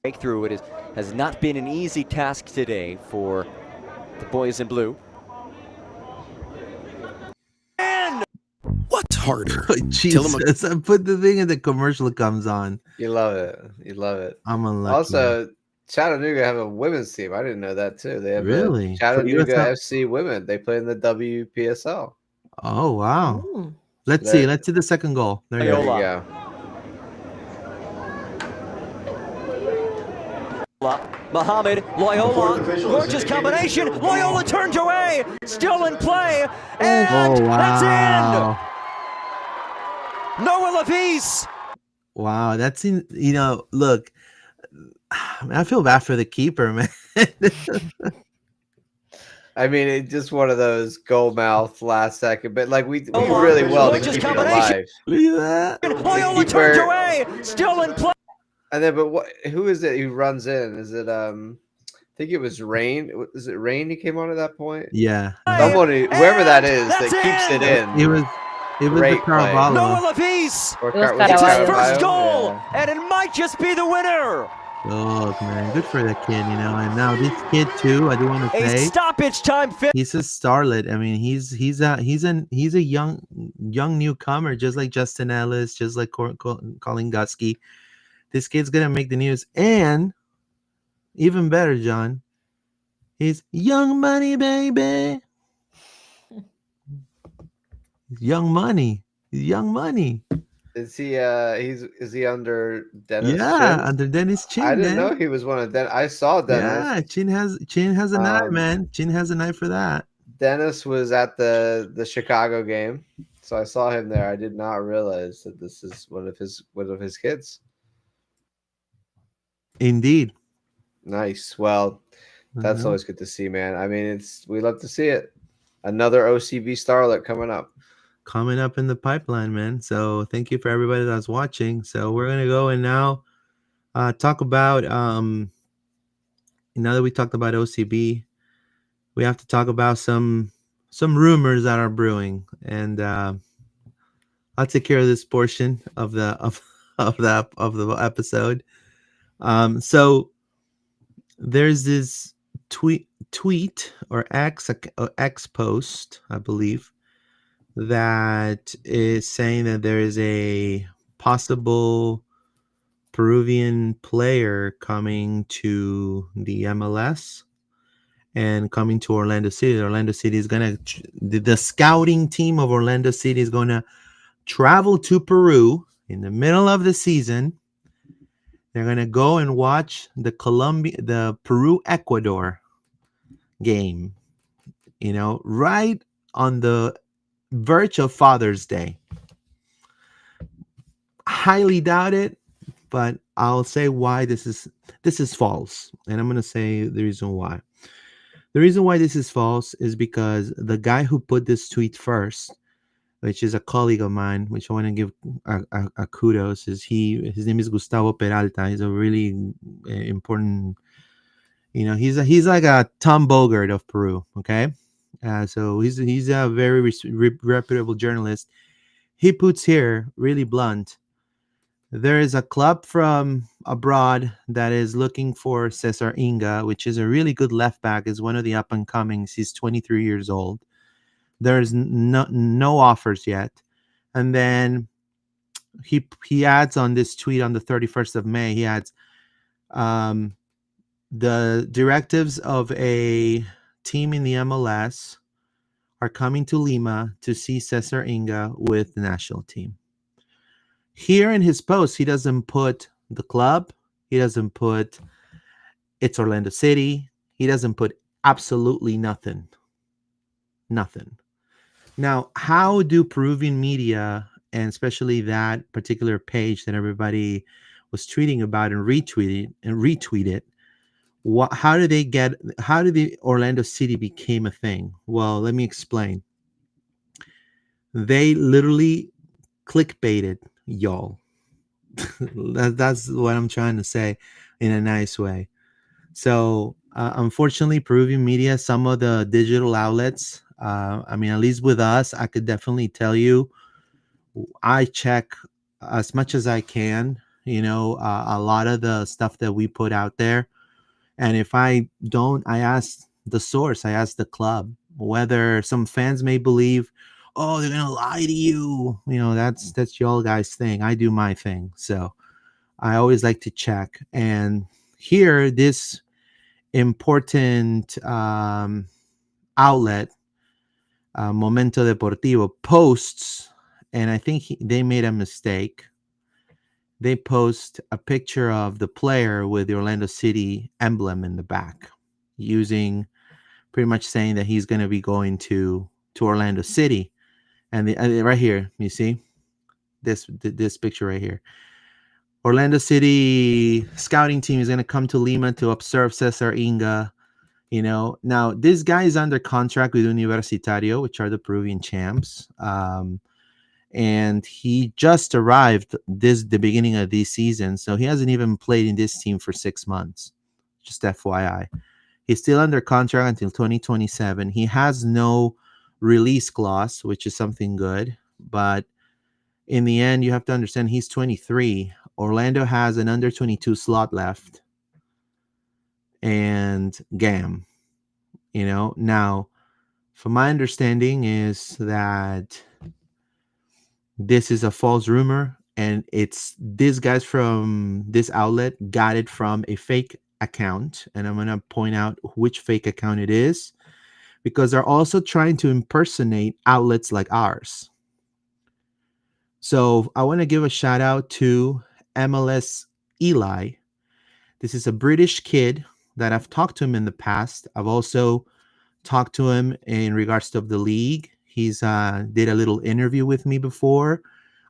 Breakthrough. It has not been an easy task today for the boys in blue. What's harder? Jesus, I put the thing in the commercial comes on. You love it. You love it. I'm unlucky. Also, Chattanooga have a women's team. I didn't know that too. They have Really? a Chattanooga FC women. They play in the WPSL. Oh wow. Ooh. Let's see the second goal. There you There you go. go. Muhammad, Loyola, gorgeous combination. Loyola turns away, still in play, and that's in. Noah Levis. Wow, that's look, I feel bad for the keeper, man. I mean, it's just one of those goal mouth last second, but like we do really well to keep it alive. Look at that. Loyola turns away, still in play. And then, but who is it who runs in? Is it I think it was Rain. Is it Rain who came on at that point? Yeah. Someone whoever that is that keeps it in. It was the Carvalho. Noah Levis. It's his first goal, Yeah. and it might just be the winner. Oh man, good for that kid, And now this kid too, I do want to A say, stoppage time finish. he's a starlet. I mean, he's a young newcomer, just like Justin Ellis, just like Colin Guske. This kid's gonna make the news, and even better, John, he's young money, baby. Young money. He's young money. Is he? Is he under Dennis? Yeah, Chin? under Dennis Chin. I didn't man. know he was one of Dennis. I saw Dennis. Yeah, Chin has an eye, man. Chin has an eye for that. Dennis was at the Chicago game, so I saw him there. I did not realize that this is one of his kids. Indeed. Nice. Well, that's always good to see, man. I mean, we love to see it. Another OCB starlet coming up. Coming up in the pipeline, man. So thank you for everybody that's watching. So we're gonna go and now talk about now that we talked about OCB, we have to talk about some rumors that are brewing, and I'll take care of this portion of the episode. So there's this tweet or X post, I believe, that is saying that there is a possible Peruvian player coming to the MLS and coming to Orlando City. Orlando City is gonna the scouting team of Orlando City is gonna travel to Peru in the middle of the season. They're gonna go and watch the Peru-Ecuador game, right on the verge of Father's Day. Highly doubt it, but I'll say why this is false, and I'm gonna say the reason why. The reason why this is false is because the guy who put this tweet first, which is a colleague of mine, which I want to give a kudos, his name is Gustavo Peralta. He's a really important, he's like a Tom Bogert of Peru. Okay, so he's a very reputable journalist. He puts here really blunt. There is a club from abroad that is looking for Cesar Inga, which is a really good left back. Is one of the up and comings. He's 23 years old. There's no offers yet. And then he adds on this tweet on the 31st of May, he adds the directives of a team in the MLS are coming to Lima to see Cesar Inga with the national team. Here in his post, he doesn't put the club. He doesn't put it's Orlando City. He doesn't put absolutely nothing. Nothing. Now, how do Peruvian media, and especially that particular page that everybody was tweeting about and retweeted. How did the Orlando City became a thing? Well, let me explain. They literally clickbaited y'all. That's what I'm trying to say in a nice way. So unfortunately, Peruvian media, some of the digital outlets, I mean, at least with us, I could definitely tell you, I check as much as I can, a lot of the stuff that we put out there. And if I don't, I ask the source, I ask the club, whether some fans may believe, oh, they're gonna lie to you. That's y'all guys' thing. I do my thing. So I always like to check. And here, this important outlet, Momento Deportivo, posts, and I think they made a mistake. They post a picture of the player with the Orlando City emblem in the back, using pretty much saying that he's going to be going to Orlando City. And right here, you see this picture right here. Orlando City scouting team is going to come to Lima to observe Cesar Inga. Now this guy is under contract with Universitario, which are the Peruvian champs. And he just arrived the beginning of this season, so he hasn't even played in this team for 6 months. Just FYI, he's still under contract until 2027. He has no release clause, which is something good. But in the end, you have to understand he's 23. Orlando has an under 22 slot left, and GAM. Now, from my understanding, is that this is a false rumor, and it's these guys from this outlet got it from a fake account, and I'm going to point out which fake account it is, because they're also trying to impersonate outlets like ours. So I want to give a shout out to MLS Eli. This is a British kid that I've talked to him in the past. I've also talked to him in regards to the league. He's did a little interview with me before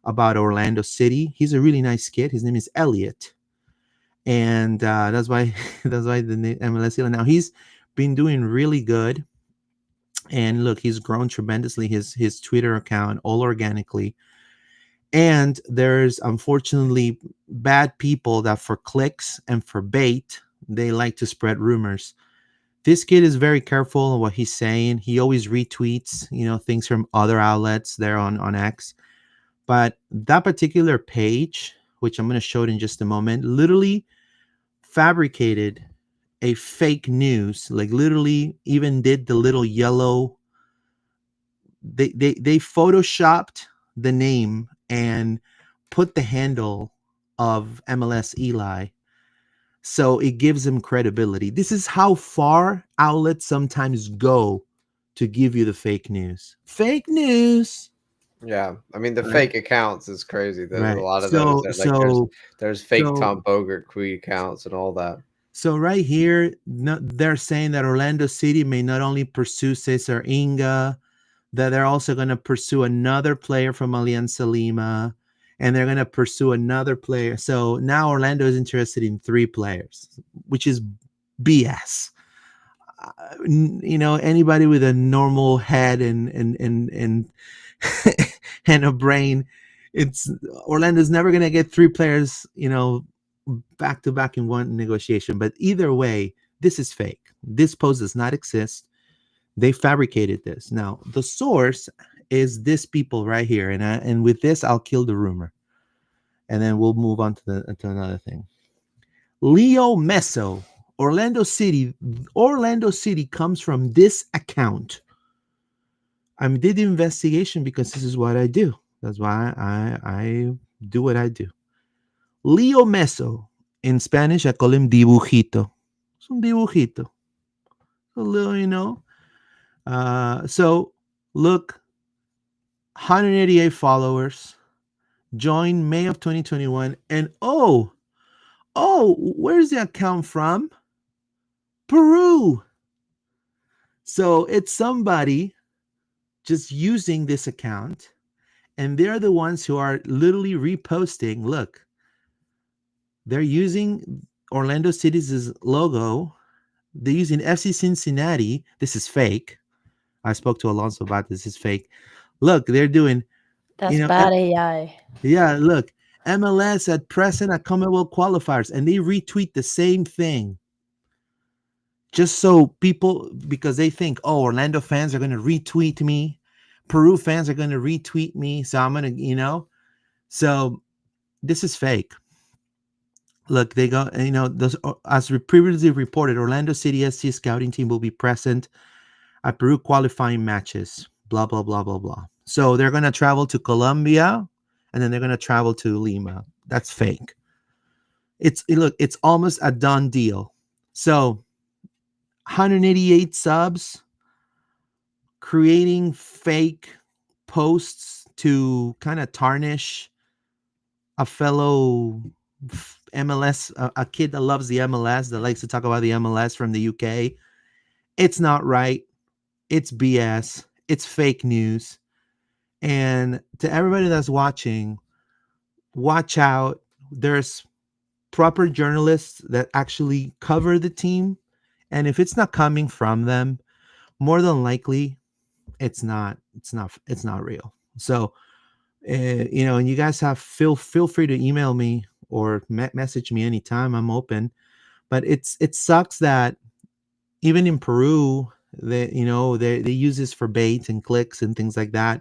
about Orlando City. He's a really nice kid. His name is Elliot, and that's why the name MLS. Now he's been doing really good, and look, he's grown tremendously. His Twitter account, all organically. And there's unfortunately bad people that for clicks and for bait, they like to spread rumors. This kid is very careful on what he's saying. He always retweets, things from other outlets there on X. But that particular page, which I'm going to show it in just a moment, literally fabricated a fake news. Like literally even did the little yellow. They photoshopped the name and put the handle of MLS Eli. So it gives him credibility. This is how far outlets sometimes go to give you the fake news. Fake news. Yeah, I mean the fake accounts is crazy. There's a lot of those. There's fake Tom Bogert tweet accounts and all that. So right here, they're saying that Orlando City may not only pursue Cesar Inga, that they're also going to pursue another player from Alianza Lima, and they're going to pursue another player. So now Orlando is interested in 3 players, which is BS. Anybody with a normal head and and a brain, Orlando's never going to get 3 players, back to back in one negotiation. But either way, this is fake. This post does not exist. They fabricated this. Now, the source is this people right here. And with this, I'll kill the rumor. And then we'll move on to another thing. Leo Meso, Orlando City. Orlando City comes from this account. I did the investigation because this is what I do. That's why I do what I do. Leo Meso. In Spanish, I call him dibujito. Es un dibujito. A little, so look, 188 followers, joined May of 2021, and where's the account from? Peru. So it's somebody just using this account, and they're the ones who are literally reposting. Look, They're using Orlando City's logo. They're using FC Cincinnati. This is fake. I spoke to Alonso about this. Is fake. Look, they're doing, That's you know, bad AI. yeah, look, MLS at present at Commonwealth qualifiers, and they retweet the same thing. Just so people, because they think, oh, Orlando fans are going to retweet me, Peru fans are going to retweet me, so I'm going to, so this is fake. Look, they go, as we previously reported, Orlando City SC scouting team will be present at Peru qualifying matches, blah, blah, blah, blah, blah. So they're going to travel to Colombia, and then they're going to travel to Lima. That's fake. It's almost a done deal. So 188 subs, creating fake posts to kind of tarnish a fellow MLS, a kid that loves the MLS, that likes to talk about the MLS from the UK. It's not right. It's BS. It's fake news. And to everybody that's watching, watch out. There's proper journalists that actually cover the team. And if it's not coming from them, more than likely, it's not real. So, and you guys feel free to email me or message me anytime. I'm open. But it sucks that even in Peru, they use this for bait and clicks and things like that.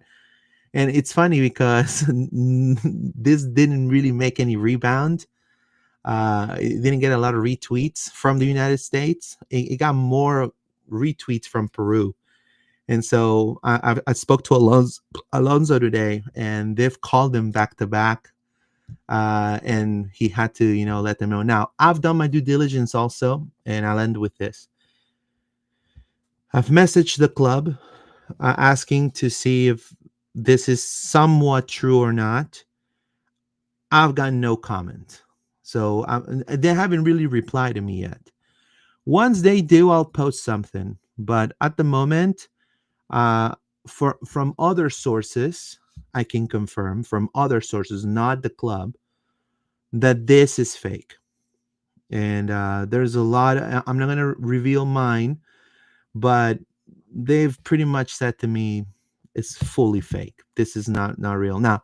And it's funny because this didn't really make any rebound. It didn't get a lot of retweets from the United States. It got more retweets from Peru. And so I spoke to Alonso today, and they've called him back to back. And he had to, let them know. Now, I've done my due diligence also, and I'll end with this. I've messaged the club asking to see if this is somewhat true or not. I've gotten no comment. So they haven't really replied to me yet. Once they do, I'll post something. But at the moment, from other sources, I can confirm from other sources, not the club, that this is fake. And there's a lot. I'm not going to reveal mine, but they've pretty much said to me, it's fully fake. This is not real. Now,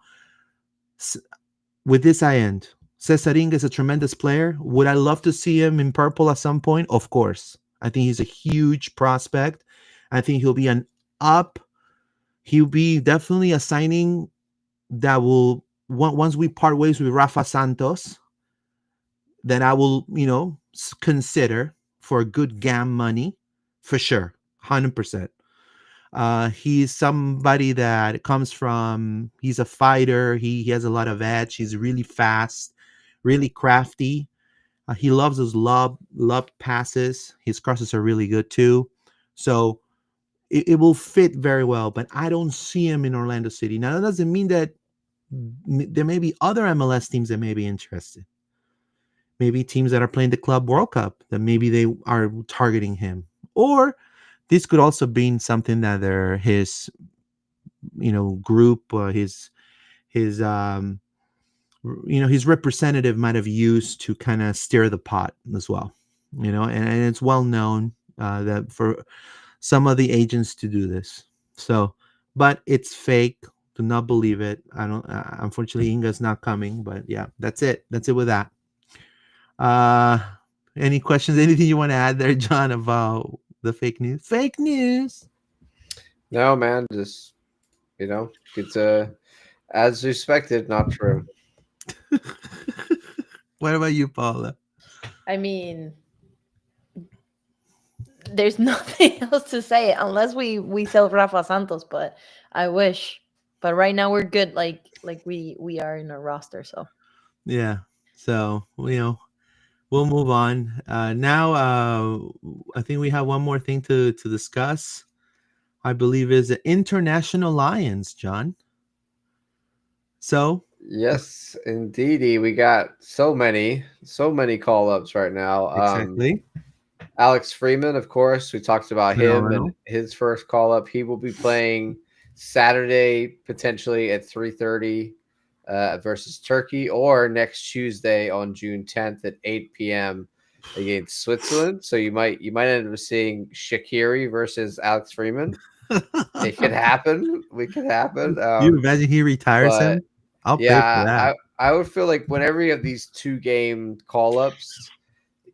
with this, I end. Cesaring is a tremendous player. Would I love to see him in purple at some point? Of course. I think he's a huge prospect. I think he'll be an up. He'll be definitely a signing that will, once we part ways with Rafa Santos, that I will, consider for good gam money, for sure, 100%. He's somebody that comes from, he's a fighter. He has a lot of edge. He's really fast, really crafty. He loves those lob passes. His crosses are really good too. So it will fit very well, but I don't see him in Orlando City. Now, that doesn't mean that there may be other MLS teams that may be interested. Maybe teams that are playing the Club World Cup, that maybe they are targeting him. Or this could also be something that his group, his representative might have used to kind of stir the pot as well. And it's well known that for some of the agents to do this. So, but it's fake. Do not believe it. I don't. Unfortunately, Inga's not coming. But yeah, that's it. That's it with that. Any questions? Anything you want to add there, John, about the fake news? Fake news. No, man. Just it's as expected, not true. What about you, Paula? I mean, there's nothing else to say unless we sell Rafa Santos, but I wish. But right now we're good, like we are in our roster. So yeah. So we'll move on. Now I think we have one more thing to discuss. I believe is the International Lions, John. So yes, indeedy, we got so many call-ups right now. Exactly. Alex Freeman, of course, we talked about Phenomenal. him and his first call-up. He will be playing Saturday, potentially at 3:30 versus Turkey, or next Tuesday on June 10th at 8 p.m. against Switzerland. So you might end up seeing Shaqiri versus Alex Freeman. It could happen. We could happen. You imagine he retires But him? I'll pay for yeah, that. I would feel like whenever you have these 2-game call ups,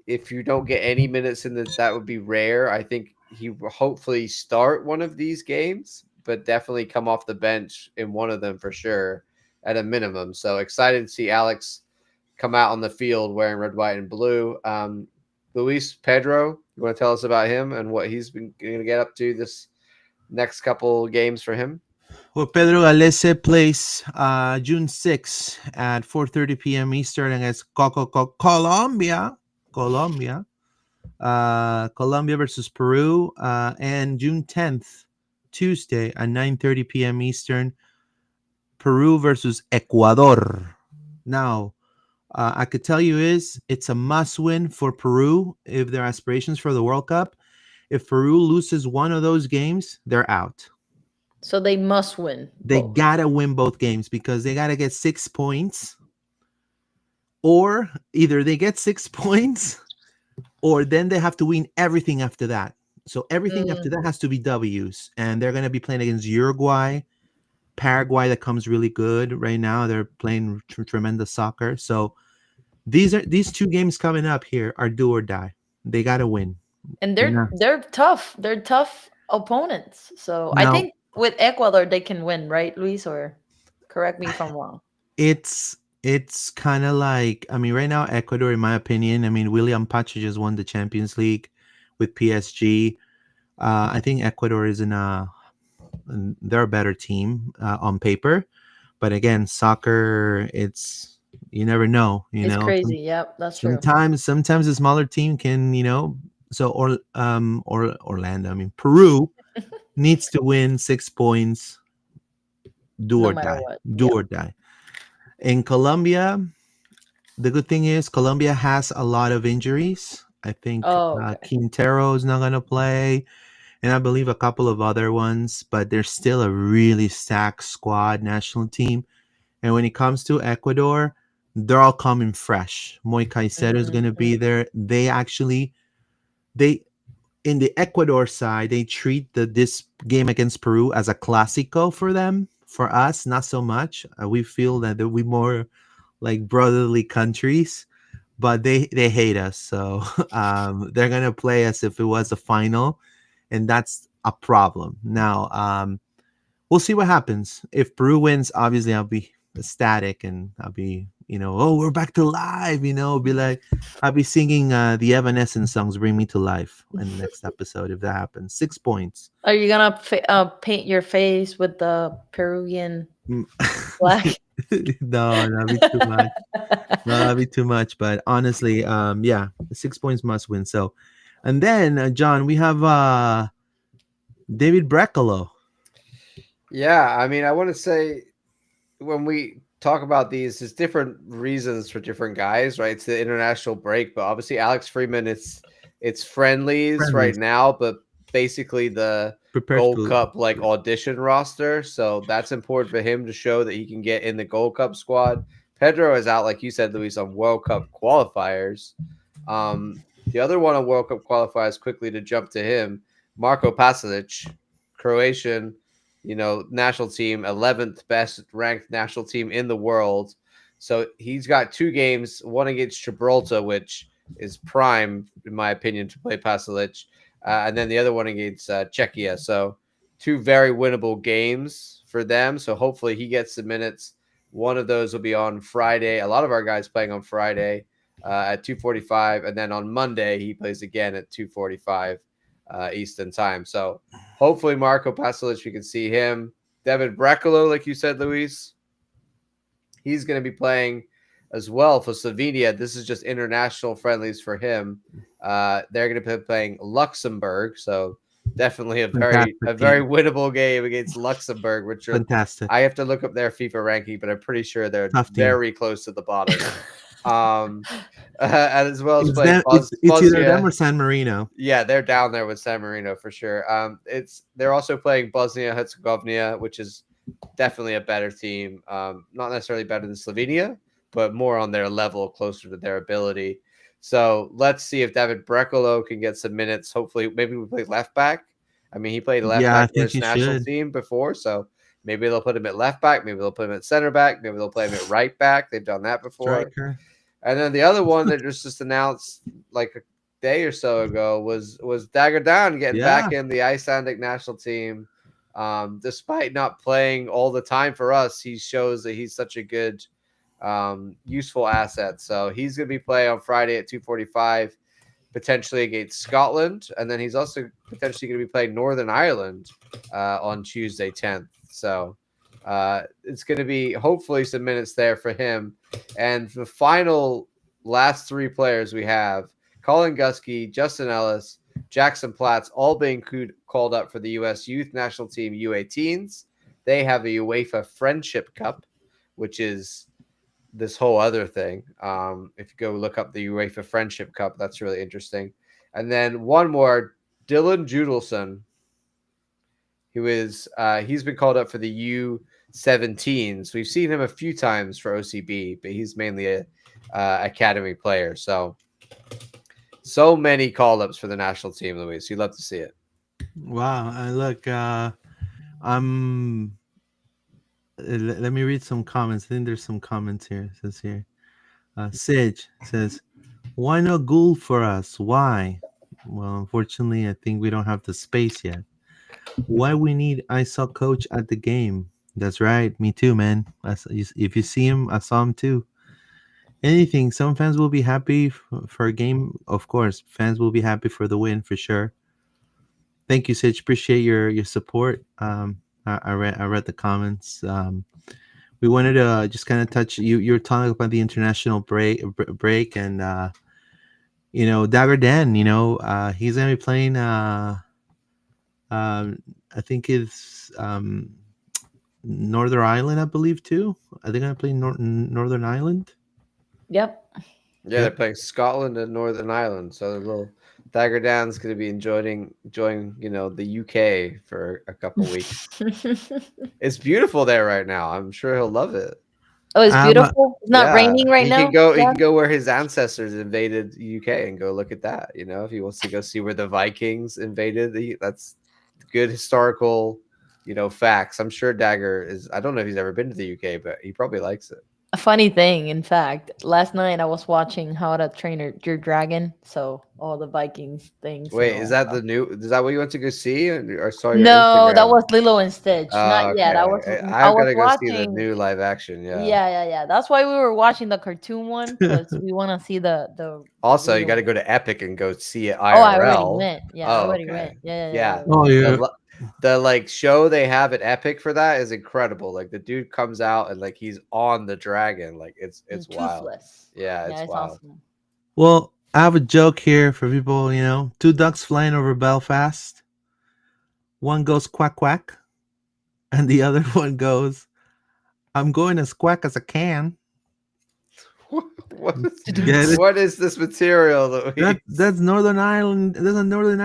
if you don't get any minutes in that would be rare. I think he will hopefully start one of these games, but definitely come off the bench in one of them for sure at a minimum. So excited to see Alex come out on the field wearing red, white, and blue. Luis Pedro, you want to tell us about him and what he's been going to get up to this next couple games for him? Well, Pedro Gallese plays June 6th at 4:30 p.m. Eastern against Colombia. Colombia versus Peru. And June 10th, Tuesday at 9:30 p.m. Eastern, Peru versus Ecuador. Now, I could tell you it's a must-win for Peru if their aspirations for the World Cup. If Peru loses one of those games, they're out. So they must win. They both. gotta win both games because they gotta get 6 points, or either they get 6 points, or then they have to win everything after that. So everything after that has to be W's, and they're gonna be playing against Uruguay, Paraguay that comes really good right now. They're playing tremendous soccer. So these 2 games coming up here are do or die. They gotta win. And they're tough. They're tough opponents. So I Now, think with Ecuador they can win, right, Luis? Or correct me if I'm wrong. it's kind of like, I mean, right now Ecuador, in my opinion, I mean, William Pache just won the Champions League with PSG. I think Ecuador is they're a better team on paper, but again, soccer, it's, you never know. It's crazy. Yep, that's true. Sometimes a smaller team can, so Orlando, I mean, Peru needs to win 6 points, do No or matter die, what. do Yep. or die. In Colombia, the good thing is Colombia has a lot of injuries. I think Quintero is not going to play, and I believe a couple of other ones, but they're still a really stacked squad national team. And when it comes to Ecuador, they're all coming fresh. Moy Caicedo is going to be there. They in the Ecuador side, they treat this game against Peru as a clásico for them. For us, not so much. We feel that we more like brotherly countries, but they hate us. So they're gonna play as if it was a final, and that's a problem. Now we'll see what happens. If Peru wins, obviously I'll be ecstatic and I'll be, oh, we're back to live, be like, I'll be singing the Evanescence songs, Bring Me to Life, in the next episode if that happens. 6 points. Are you gonna paint your face with the Peruvian flag? No, that'd be too much. No, that'd be too much. But honestly, yeah, 6 points must win. So, and then John, we have David Brekalo. Yeah, I mean, I want to say when we talk about these, there's different reasons for different guys, right? It's the international break, but obviously Alex Freeman, it's friendlies right now, but basically the Gold Cup like audition roster. So that's important for him to show that he can get in the Gold Cup squad. Pedro is out, like you said, Luis, on World Cup qualifiers. The other one on World Cup qualifiers, quickly to jump to him, Marko Pasalic, Croatian, national team, 11th best ranked national team in the world. So he's got 2 games, one against Gibraltar, which is prime, in my opinion, to play Pasalic, and then the other one against Czechia. So 2 very winnable games for them. So hopefully he gets the minutes. One of those will be on Friday. A lot of our guys playing on Friday at 2:45, and then on Monday he plays again at 2:45 Eastern time. So hopefully Marko Pasalic, we can see him. David Brekalo, like you said, Luis, he's going to be playing as well for Slovenia. This is just international friendlies for him. They're going to be playing Luxembourg, so definitely a very winnable game against Luxembourg, which fantastic. I have to look up their FIFA ranking, but I'm pretty sure they're very close to the bottom. And as well as playing it's either them or San Marino. Yeah, they're down there with San Marino for sure. They're also playing Bosnia Herzegovina, which is definitely a better team. Not necessarily better than Slovenia, but more on their level, closer to their ability. So let's see if David Brekalo can get some minutes. Hopefully, maybe we play left back. I mean, he played left Yeah, I back for think his you national should. team before, so maybe they'll put him at left back. Maybe they'll put him at center back. Maybe they'll play him at right back. They've done that before. Striker. And then the other one that was just announced like a day or so ago was Dagger Down getting back in the Icelandic national team. Despite not playing all the time for us, he shows that he's such a good, useful asset. So he's going to be playing on Friday at 2:45, potentially against Scotland, and then he's also potentially going to be playing Northern Ireland on Tuesday 10th. So it's going to be hopefully some minutes there for him. And the final last three players we have: Colin Guske, Justin Ellis, Jackson Platts, all being called up for the U.S. Youth National Team U18s. They have a UEFA Friendship Cup, which is this whole other thing. If you go look up the UEFA Friendship Cup, that's really interesting. And then one more, Dylan Judelson, who is he's been called up for the U17s. We've seen him a few times for OCB, but he's mainly a academy player. So many call-ups for the national team, Luis. You'd love to see it. Wow. Look, I'm. Let me read some comments. I think there's some comments here. It says here, Sage says, "Why no ghoul for us? Why?" Well, unfortunately, I think we don't have the space yet. Why we need? I saw Coach at the game. That's right. Me too, man. If you see him, I saw him too. Anything. Some fans will be happy for a game. Of course, fans will be happy for the win for sure. Thank you, Sage. Appreciate your support. I read the comments. We wanted to just kind of touch you. You're talking about the international break, and Dagger Dan. He's gonna be playing. I think it's Northern Ireland, I believe too. Are they gonna play Northern Ireland? Yep. Yeah, they're playing Scotland and Northern Ireland, so the little Dagger Dan's going to be enjoying the UK for a couple weeks. It's beautiful there right now. I'm sure he'll love it. Oh, it's beautiful. It's not raining right now. He can go where his ancestors invaded UK and go look at that. If he wants to go see where the Vikings invaded, that's good historical, facts. I'm sure Dagger is. I don't know if he's ever been to the UK, but he probably likes it. A funny thing, in fact, last night I was watching How to Train Your Dragon, so all the Vikings things. Wait, is that Is that what you went to go see? Or sorry? No, that was Lilo and Stitch. Not yet. I was gotta watching, go see the new live action. Yeah. That's why we were watching the cartoon one, because we want to see the. Also, you got to go to Epic and go see it IRL. Oh, I already went. Yeah, I already went. Yeah. Oh yeah. The show they have at Epic for that is incredible. Like the dude comes out and he's on the dragon. Like it's wild. Toothless. Yeah, it's wild. Awesome. Well, I have a joke here for people. Two ducks flying over Belfast. One goes quack quack, and the other one goes, "I'm going as quack as I can." What is this material? That's Northern Ireland. That's a Northern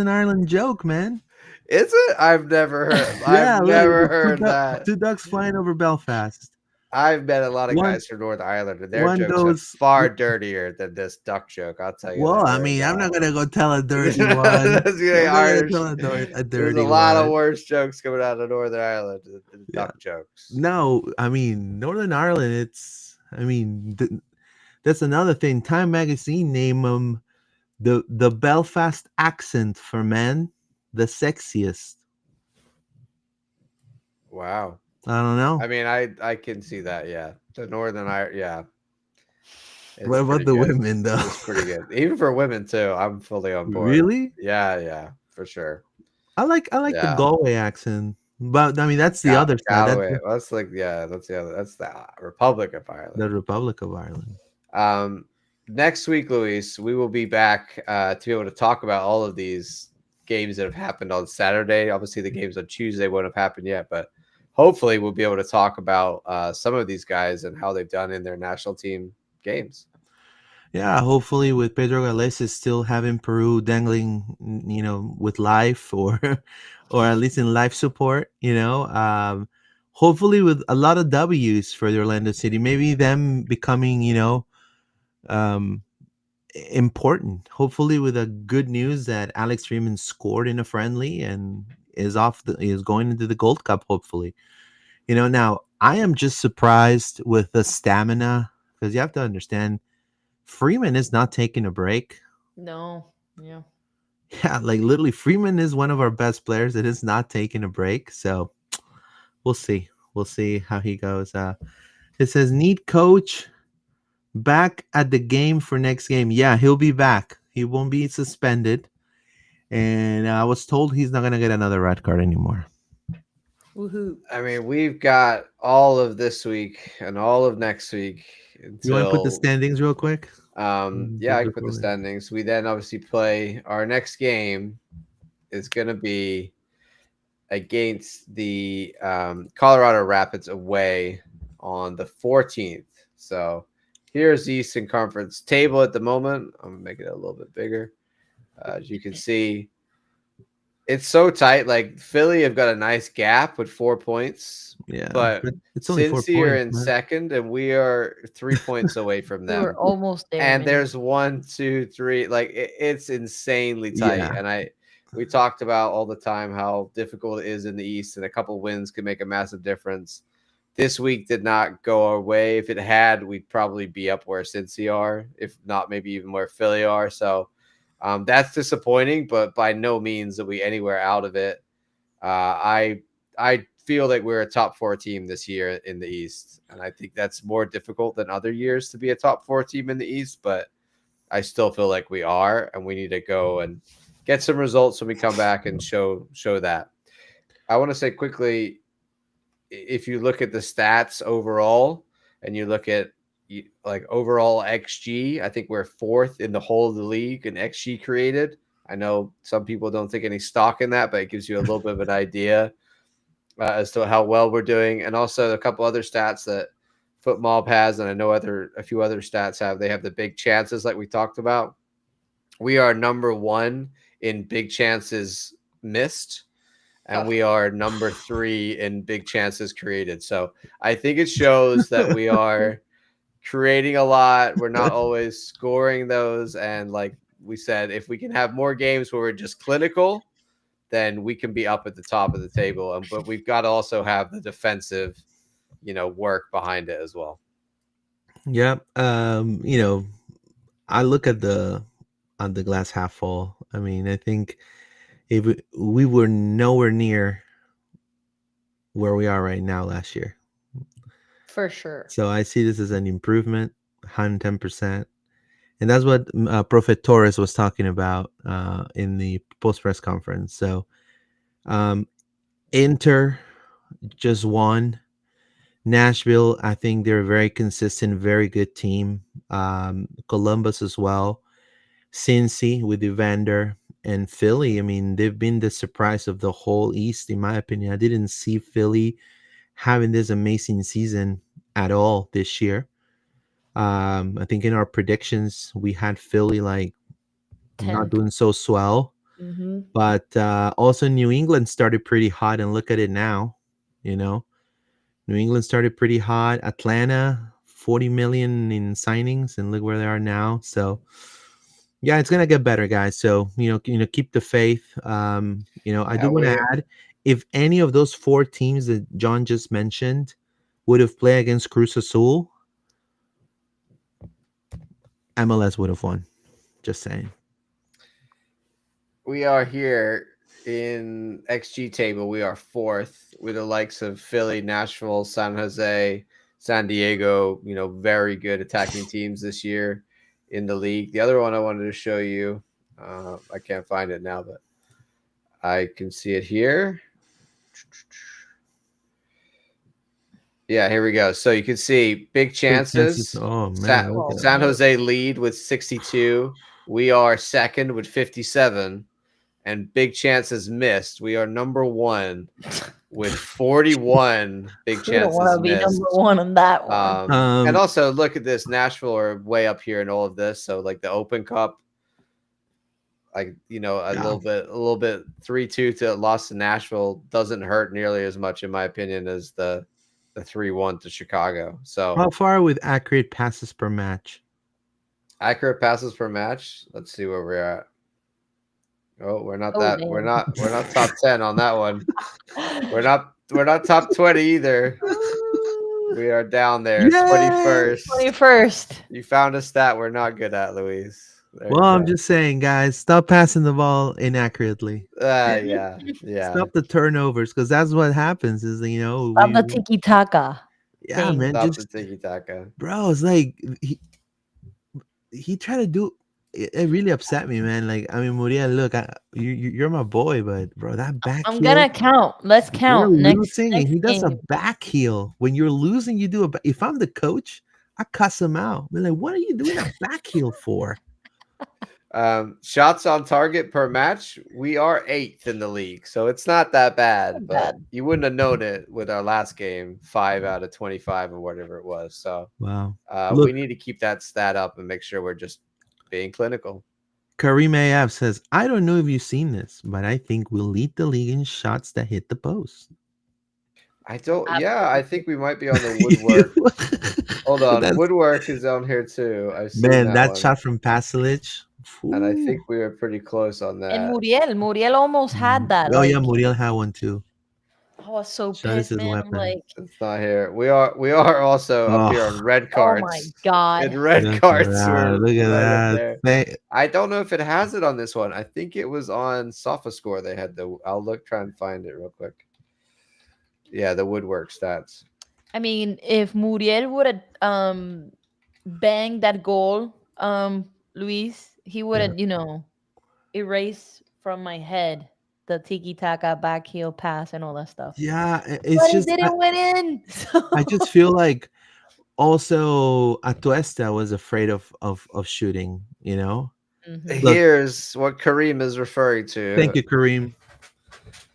Ireland joke, man. Is it? I've never heard. I've never heard that. Two ducks flying over Belfast. I've met a lot of guys from Northern Ireland, and their jokes are far dirtier than this duck joke. I'll tell you. Well, I'm not gonna go tell a dirty one. There's a lot of worse jokes coming out of Northern Ireland than duck jokes. No, Northern Ireland. That's another thing. Time magazine named them the Belfast accent for men, the sexiest. Wow. I don't know. I can see that. Yeah, the Northern Ireland. Yeah. What about the women though? It's pretty good, even for women too. I'm fully on board. Really? Yeah, for sure. I like the Galway accent, but that's the other side. That's the other. That's the Republic of Ireland. The Republic of Ireland. Next week, Luis, we will be back to be able to talk about all of these games that have happened on Saturday. Obviously, the games on Tuesday won't have happened yet, but hopefully we'll be able to talk about some of these guys and how they've done in their national team games. Yeah, hopefully with Pedro Gallese still having Peru dangling, with life or or at least in life support, hopefully with a lot of W's for the Orlando City, maybe them becoming, um, important. Hopefully with a good news that Alex Freeman scored in a friendly and is going into the Gold Cup. Hopefully, now I am just surprised with the stamina because you have to understand Freeman is not taking a break. No. Yeah. Yeah, like literally, Freeman is one of our best players that is not taking a break. So we'll see. We'll see how he goes. It says need coach back at the game for next game. Yeah, he'll be back. He won't be suspended. And I was told he's not gonna get another red card anymore. Woohoo. I mean, we've got all of this week and all of next week You want to put the until standings real quick? yeah, I can put the standings. We then obviously play our next game is gonna be against the Colorado Rapids away on the 14th. So here's the Eastern Conference table at the moment. I'm gonna make it a little bit bigger. As you can see, it's so tight. Like Philly have got a nice gap with 4 points. Yeah, but it's only 4 Cincy are points. in Man. second, and we are 3 points away from We were them. almost there. And man. there's 1, 2, 3. Like it's insanely tight. Yeah. And we talked about all the time how difficult it is in the East, and a couple wins could make a massive difference. This week did not go our way. If it had, we'd probably be up where Cincy are, if not maybe even where Philly are. So that's disappointing, but by no means are we anywhere out of it. I feel like we're a top 4 team this year in the East, and I think that's more difficult than other years to be a top 4 team in the East, but I still feel like we are, and we need to go and get some results when we come back and show that. I want to say quickly, if you look at the stats overall and you look at like overall XG, I think we're 4th in the whole of the league in XG created. I know some people don't take any stock in that, but it gives you a little bit of an idea as to how well we're doing. And also a couple other stats that FootMob has, and I know a few other stats have. They have the big chances like we talked about. We are number 1 in big chances missed, and we are number 3 in big chances created. So I think it shows that we are creating a lot. We're not always scoring those. And like we said, if we can have more games where we're just clinical, then we can be up at the top of the table. But we've got to also have the defensive, work behind it as well. Yeah. I look at on the glass half full. I mean, I think if we were nowhere near where we are right now last year. For sure. So I see this as an improvement, 110%. And that's what Prophet Torres was talking about in the post-press conference. So Inter just won. Nashville, I think they're a very consistent, very good team. Columbus as well. Cincy with Evander and Philly. I mean, they've been the surprise of the whole East, in my opinion. I didn't see Philly having this amazing season at all this year. I think in our predictions, we had Philly like not doing so swell. Mm-hmm. But also New England started pretty hot, and look at it now. New England started pretty hot. Atlanta, 40 million in signings, and look where they are now. So yeah, it's gonna get better, guys. So keep the faith. I do want to add, if any of those 4 teams that John just mentioned would have played against Cruz Azul, MLS would have won. Just saying. We are here in XG table. We are 4th with the likes of Philly, Nashville, San Jose, San Diego, very good attacking teams this year in the league. The other one I wanted to show you, I can't find it now, but I can see it here. Yeah, here we go. So you can see big chances. Oh, man. San Jose lead with 62. We are second with 57. And big chances missed. We are number 1 with 41 big We don't want chances to be missed. number one on that one. And also look at this. Nashville are way up here in all of this. So like the Open Cup, like a little bit 3-2 to loss to Nashville doesn't hurt nearly as much, in my opinion, as the 3-1 to Chicago. So how far with accurate passes per match? Accurate passes per match. Let's see where we're at. Oh, we're not we're not top 10 on that one. We're not top 20 either. We are down there. Yay! 21st. 21st. You found a stat we're not good at, Luis. Well, I'm just saying, guys, stop passing the ball inaccurately. Yeah. Stop the turnovers, because that's what happens. Is Stop the tiki taka. yeah, man. Stop Just the tiki-taka. bro, it's like he tried to do. It really upset me, man. Like, I mean, Muriel, look, you're my boy, but bro, that back. I'm gonna count. Let's count. You're Next losing, and he does a game. back heel. When you're losing, you do a. If I'm the coach, I cuss him out. I'm like, what are you doing a back heel for? Shots on target per match, we are 8th in the league, so it's not that bad. But you wouldn't have known it with our last game, 5 out of 25 or whatever it was. So wow, we need to keep that stat up and make sure we're just being clinical. Kareem AF says, I don't know if you've seen this, but I think we'll lead the league in shots that hit the post. I think we might be on the Woodwork. Hold on. Woodwork is on here too. That shot from Pasalic. And I think we were pretty close on that. And Muriel almost had that. Oh, yeah, Muriel had one too. I was so pissed, man. Like, it's not here. We are also up here on red cards. Oh my god! In red cards. Look at that. I don't know if it has it on this one. I think it was on SofaScore. They had I'll try and find it real quick. Yeah, the Woodwork stats. I mean, if Muriel would have banged that goal, Luis, he would have, erased from my head the tiki taka back heel pass and all that stuff. Yeah, but it didn't went in. So. I just feel like also Atuesta was afraid of shooting. Mm-hmm. Here's what Kareem is referring to. Thank you, Kareem.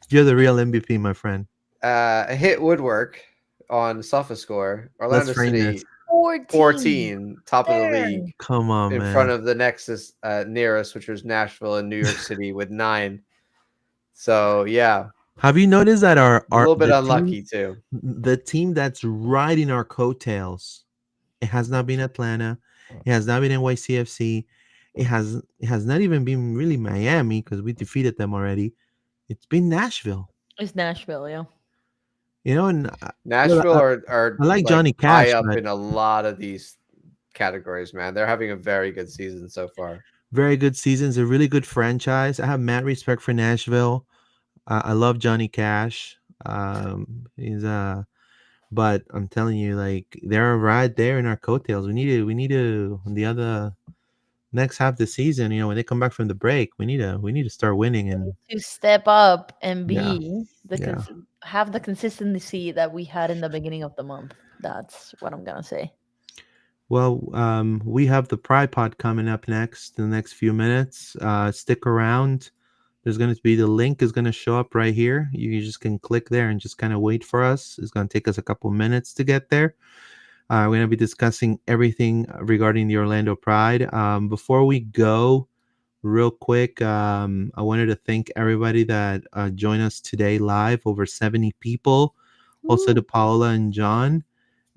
You're the real MVP, my friend. Hit Woodwork on SofaScore. Orlando City 14, top of the league. Come on, in front of the next nearest, which was Nashville and New York City with 9. So yeah. Have you noticed that our a little bit unlucky too? The team that's riding our coattails, it has not been Atlanta, it has not been NYCFC, it has not even been really Miami because we defeated them already. It's been Nashville. It's Nashville, yeah. And Nashville are I like Johnny Cash high up in a lot of these categories, man. They're having a very good season so far. Very good seasons, a really good franchise. I have mad respect for Nashville. I love Johnny Cash. But I'm telling you, like, they're right there in our coattails. We need to on the other next half of the season, when they come back from the break, we need to start winning and to step up and be have the consistency that we had in the beginning of the month. That's what I'm gonna say. Well, we have the Pride Pod coming up next in the next few minutes. Stick around. There's going to be the link is going to show up right here. You just can click there and just kind of wait for us. It's going to take us a couple minutes to get there. We're going to be discussing everything regarding the Orlando Pride. Before we go, real quick, I wanted to thank everybody that joined us today live, over 70 people. Also to Paola and John.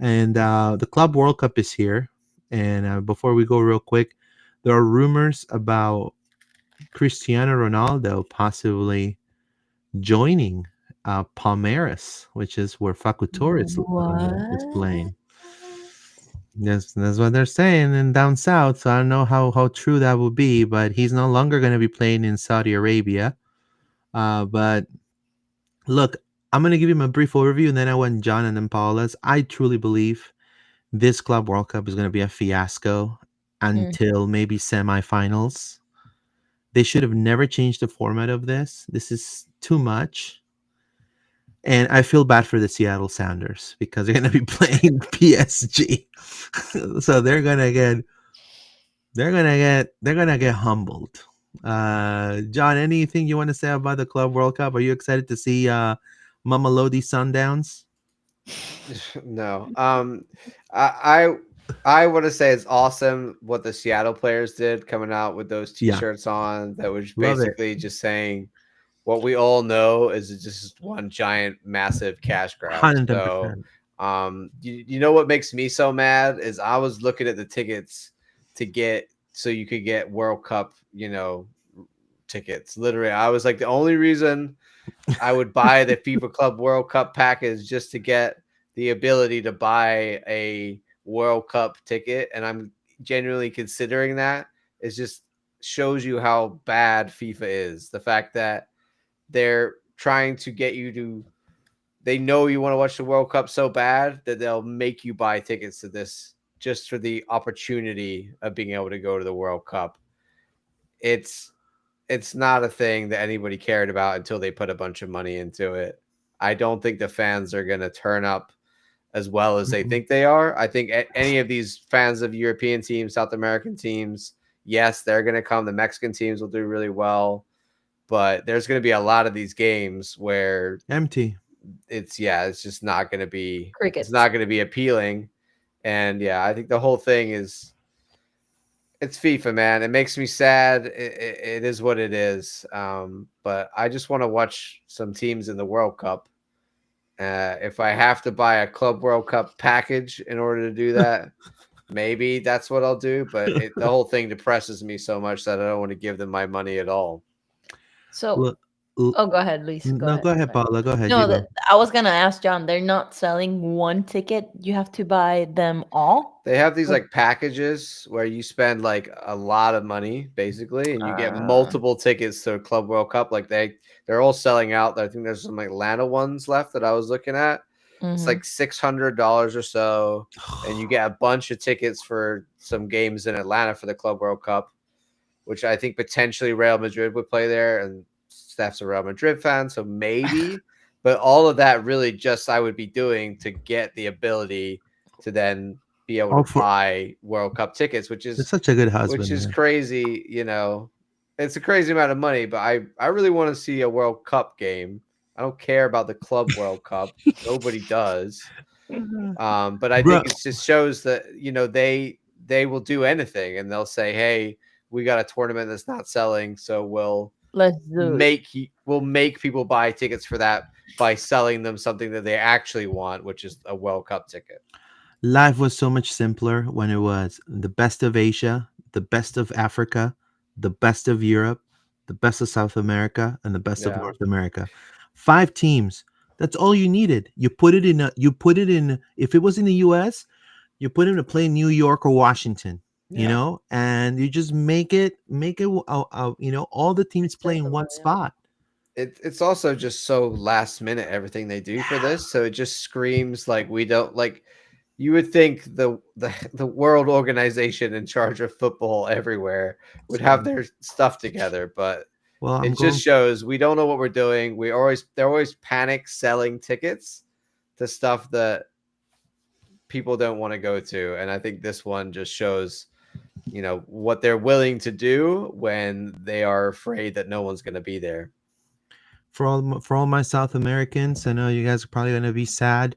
And the Club World Cup is here. And before we go real quick, there are rumors about Cristiano Ronaldo possibly joining Palmeiras, which is where Facu Torres is playing. That's what they're saying in down south. So I don't know how true that will be, but he's no longer going to be playing in Saudi Arabia. But look, I'm going to give him a brief overview, and then I want John and then Paula's. I truly believe this Club World Cup is going to be a fiasco until maybe semifinals. They should have never changed the format of this. This is too much. And I feel bad for the Seattle Sounders because they're going to be playing PSG. So they're going to get humbled. John, anything you want to say about the Club World Cup? Are you excited to see Mamelodi Sundowns? No. I I want to say it's awesome what the Seattle players did coming out with those Yeah. T-shirts on. That was Love it. basically just saying what we all know is just one giant, massive cash grab. 110%. So, you know what makes me so mad is I was looking at the tickets to get so you could get World Cup, tickets. Literally, I was like, the only reason I would buy the FIFA Club World Cup package just to get the ability to buy a World Cup ticket, and I'm genuinely considering that. It just shows you how bad FIFA is. The fact that they're trying to get you to, they know you want to watch the World Cup so bad that they'll make you buy tickets to this just for the opportunity of being able to go to the World Cup. It's not a thing that anybody cared about until they put a bunch of money into it. I don't think the fans are going to turn up as well as they think they are. I think any of these fans of European teams, South American teams, yes, they're going to come. The Mexican teams will do really well, but there's going to be a lot of these games where Empty. it's just not going to be Crickets. It's not going to be appealing. And yeah, I think the whole thing is, it's FIFA, man. It makes me sad. It is what it is. But I just want to watch some teams in the World Cup. If I have to buy a Club World Cup package in order to do that, maybe that's what I'll do. But the whole thing depresses me so much that I don't want to give them my money at all. So, go ahead, Luis. Go ahead, Paula. Go ahead. No, I was gonna ask John. They're not selling one ticket. You have to buy them all. They have these like packages where you spend like a lot of money basically, and you get multiple tickets to Club World Cup. Like they're all selling out. I think there's some like Atlanta ones left that I was looking at. It's like $600 or so, and you get a bunch of tickets for some games in Atlanta for the Club World Cup, which I think potentially Real Madrid would play there, and Steph's a Real Madrid fan, so maybe. But all of that really just I would be doing to get the ability to then be able to buy World Cup tickets, which is such a good husband, which is crazy. It's a crazy amount of money, but I really want to see a World Cup game. I don't care about the Club World Cup. Nobody does. But I think it just shows that, they will do anything, and they'll say, hey, we got a tournament that's not selling, so we'll make people buy tickets for that by selling them something that they actually want, which is a World Cup ticket. Life was so much simpler when it was the best of Asia, the best of Africa, the best of Europe, the best of South America, and the best of North America. 5 teams. That's all you needed. You put it in. If it was in the U.S., you put him to play New York or Washington. And you just make it. All the teams play in one spot. It's also just so last minute everything they do for this, so it just screams like we don't like. You would think the world organization in charge of football everywhere would have their stuff together, but it just shows we don't know what we're doing. They're always panic selling tickets to stuff that people don't want to go to, and I think this one just shows, what they're willing to do when they are afraid that no one's going to be there. For all my South Americans, I know you guys are probably going to be sad.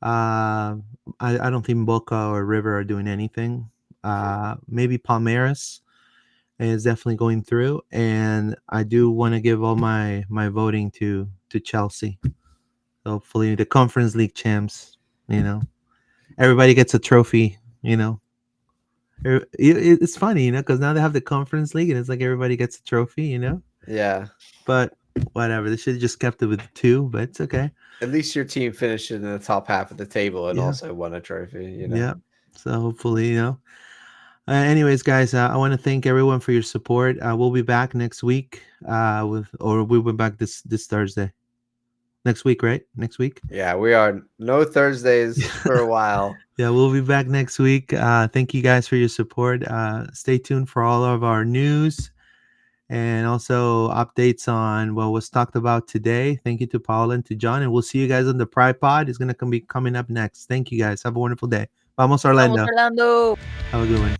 I don't think Boca or River are doing anything. Maybe Palmeiras is definitely going through, and I do want to give all my voting to Chelsea. Hopefully, the Conference League champs. Everybody gets a trophy. It's funny, because now they have the Conference League, and it's like everybody gets a trophy. Yeah. But whatever, they should have just kept it with 2, but it's okay. At least your team finished in the top half of the table and also won a trophy. Yeah. So hopefully, anyways, guys, I want to thank everyone for your support. We'll be back next week. We'll be back this Thursday. Next week, right? Next week. Yeah, we are. No Thursdays for a while. Yeah, we'll be back next week. Thank you guys for your support. Stay tuned for all of our news and also updates on what was talked about today. Thank you to Paula and to John, and we'll see you guys on the Pride Pod. It's going to be coming up next. Thank you guys. Have a wonderful day. Vamos Orlando. Vamos Orlando. Have a good one.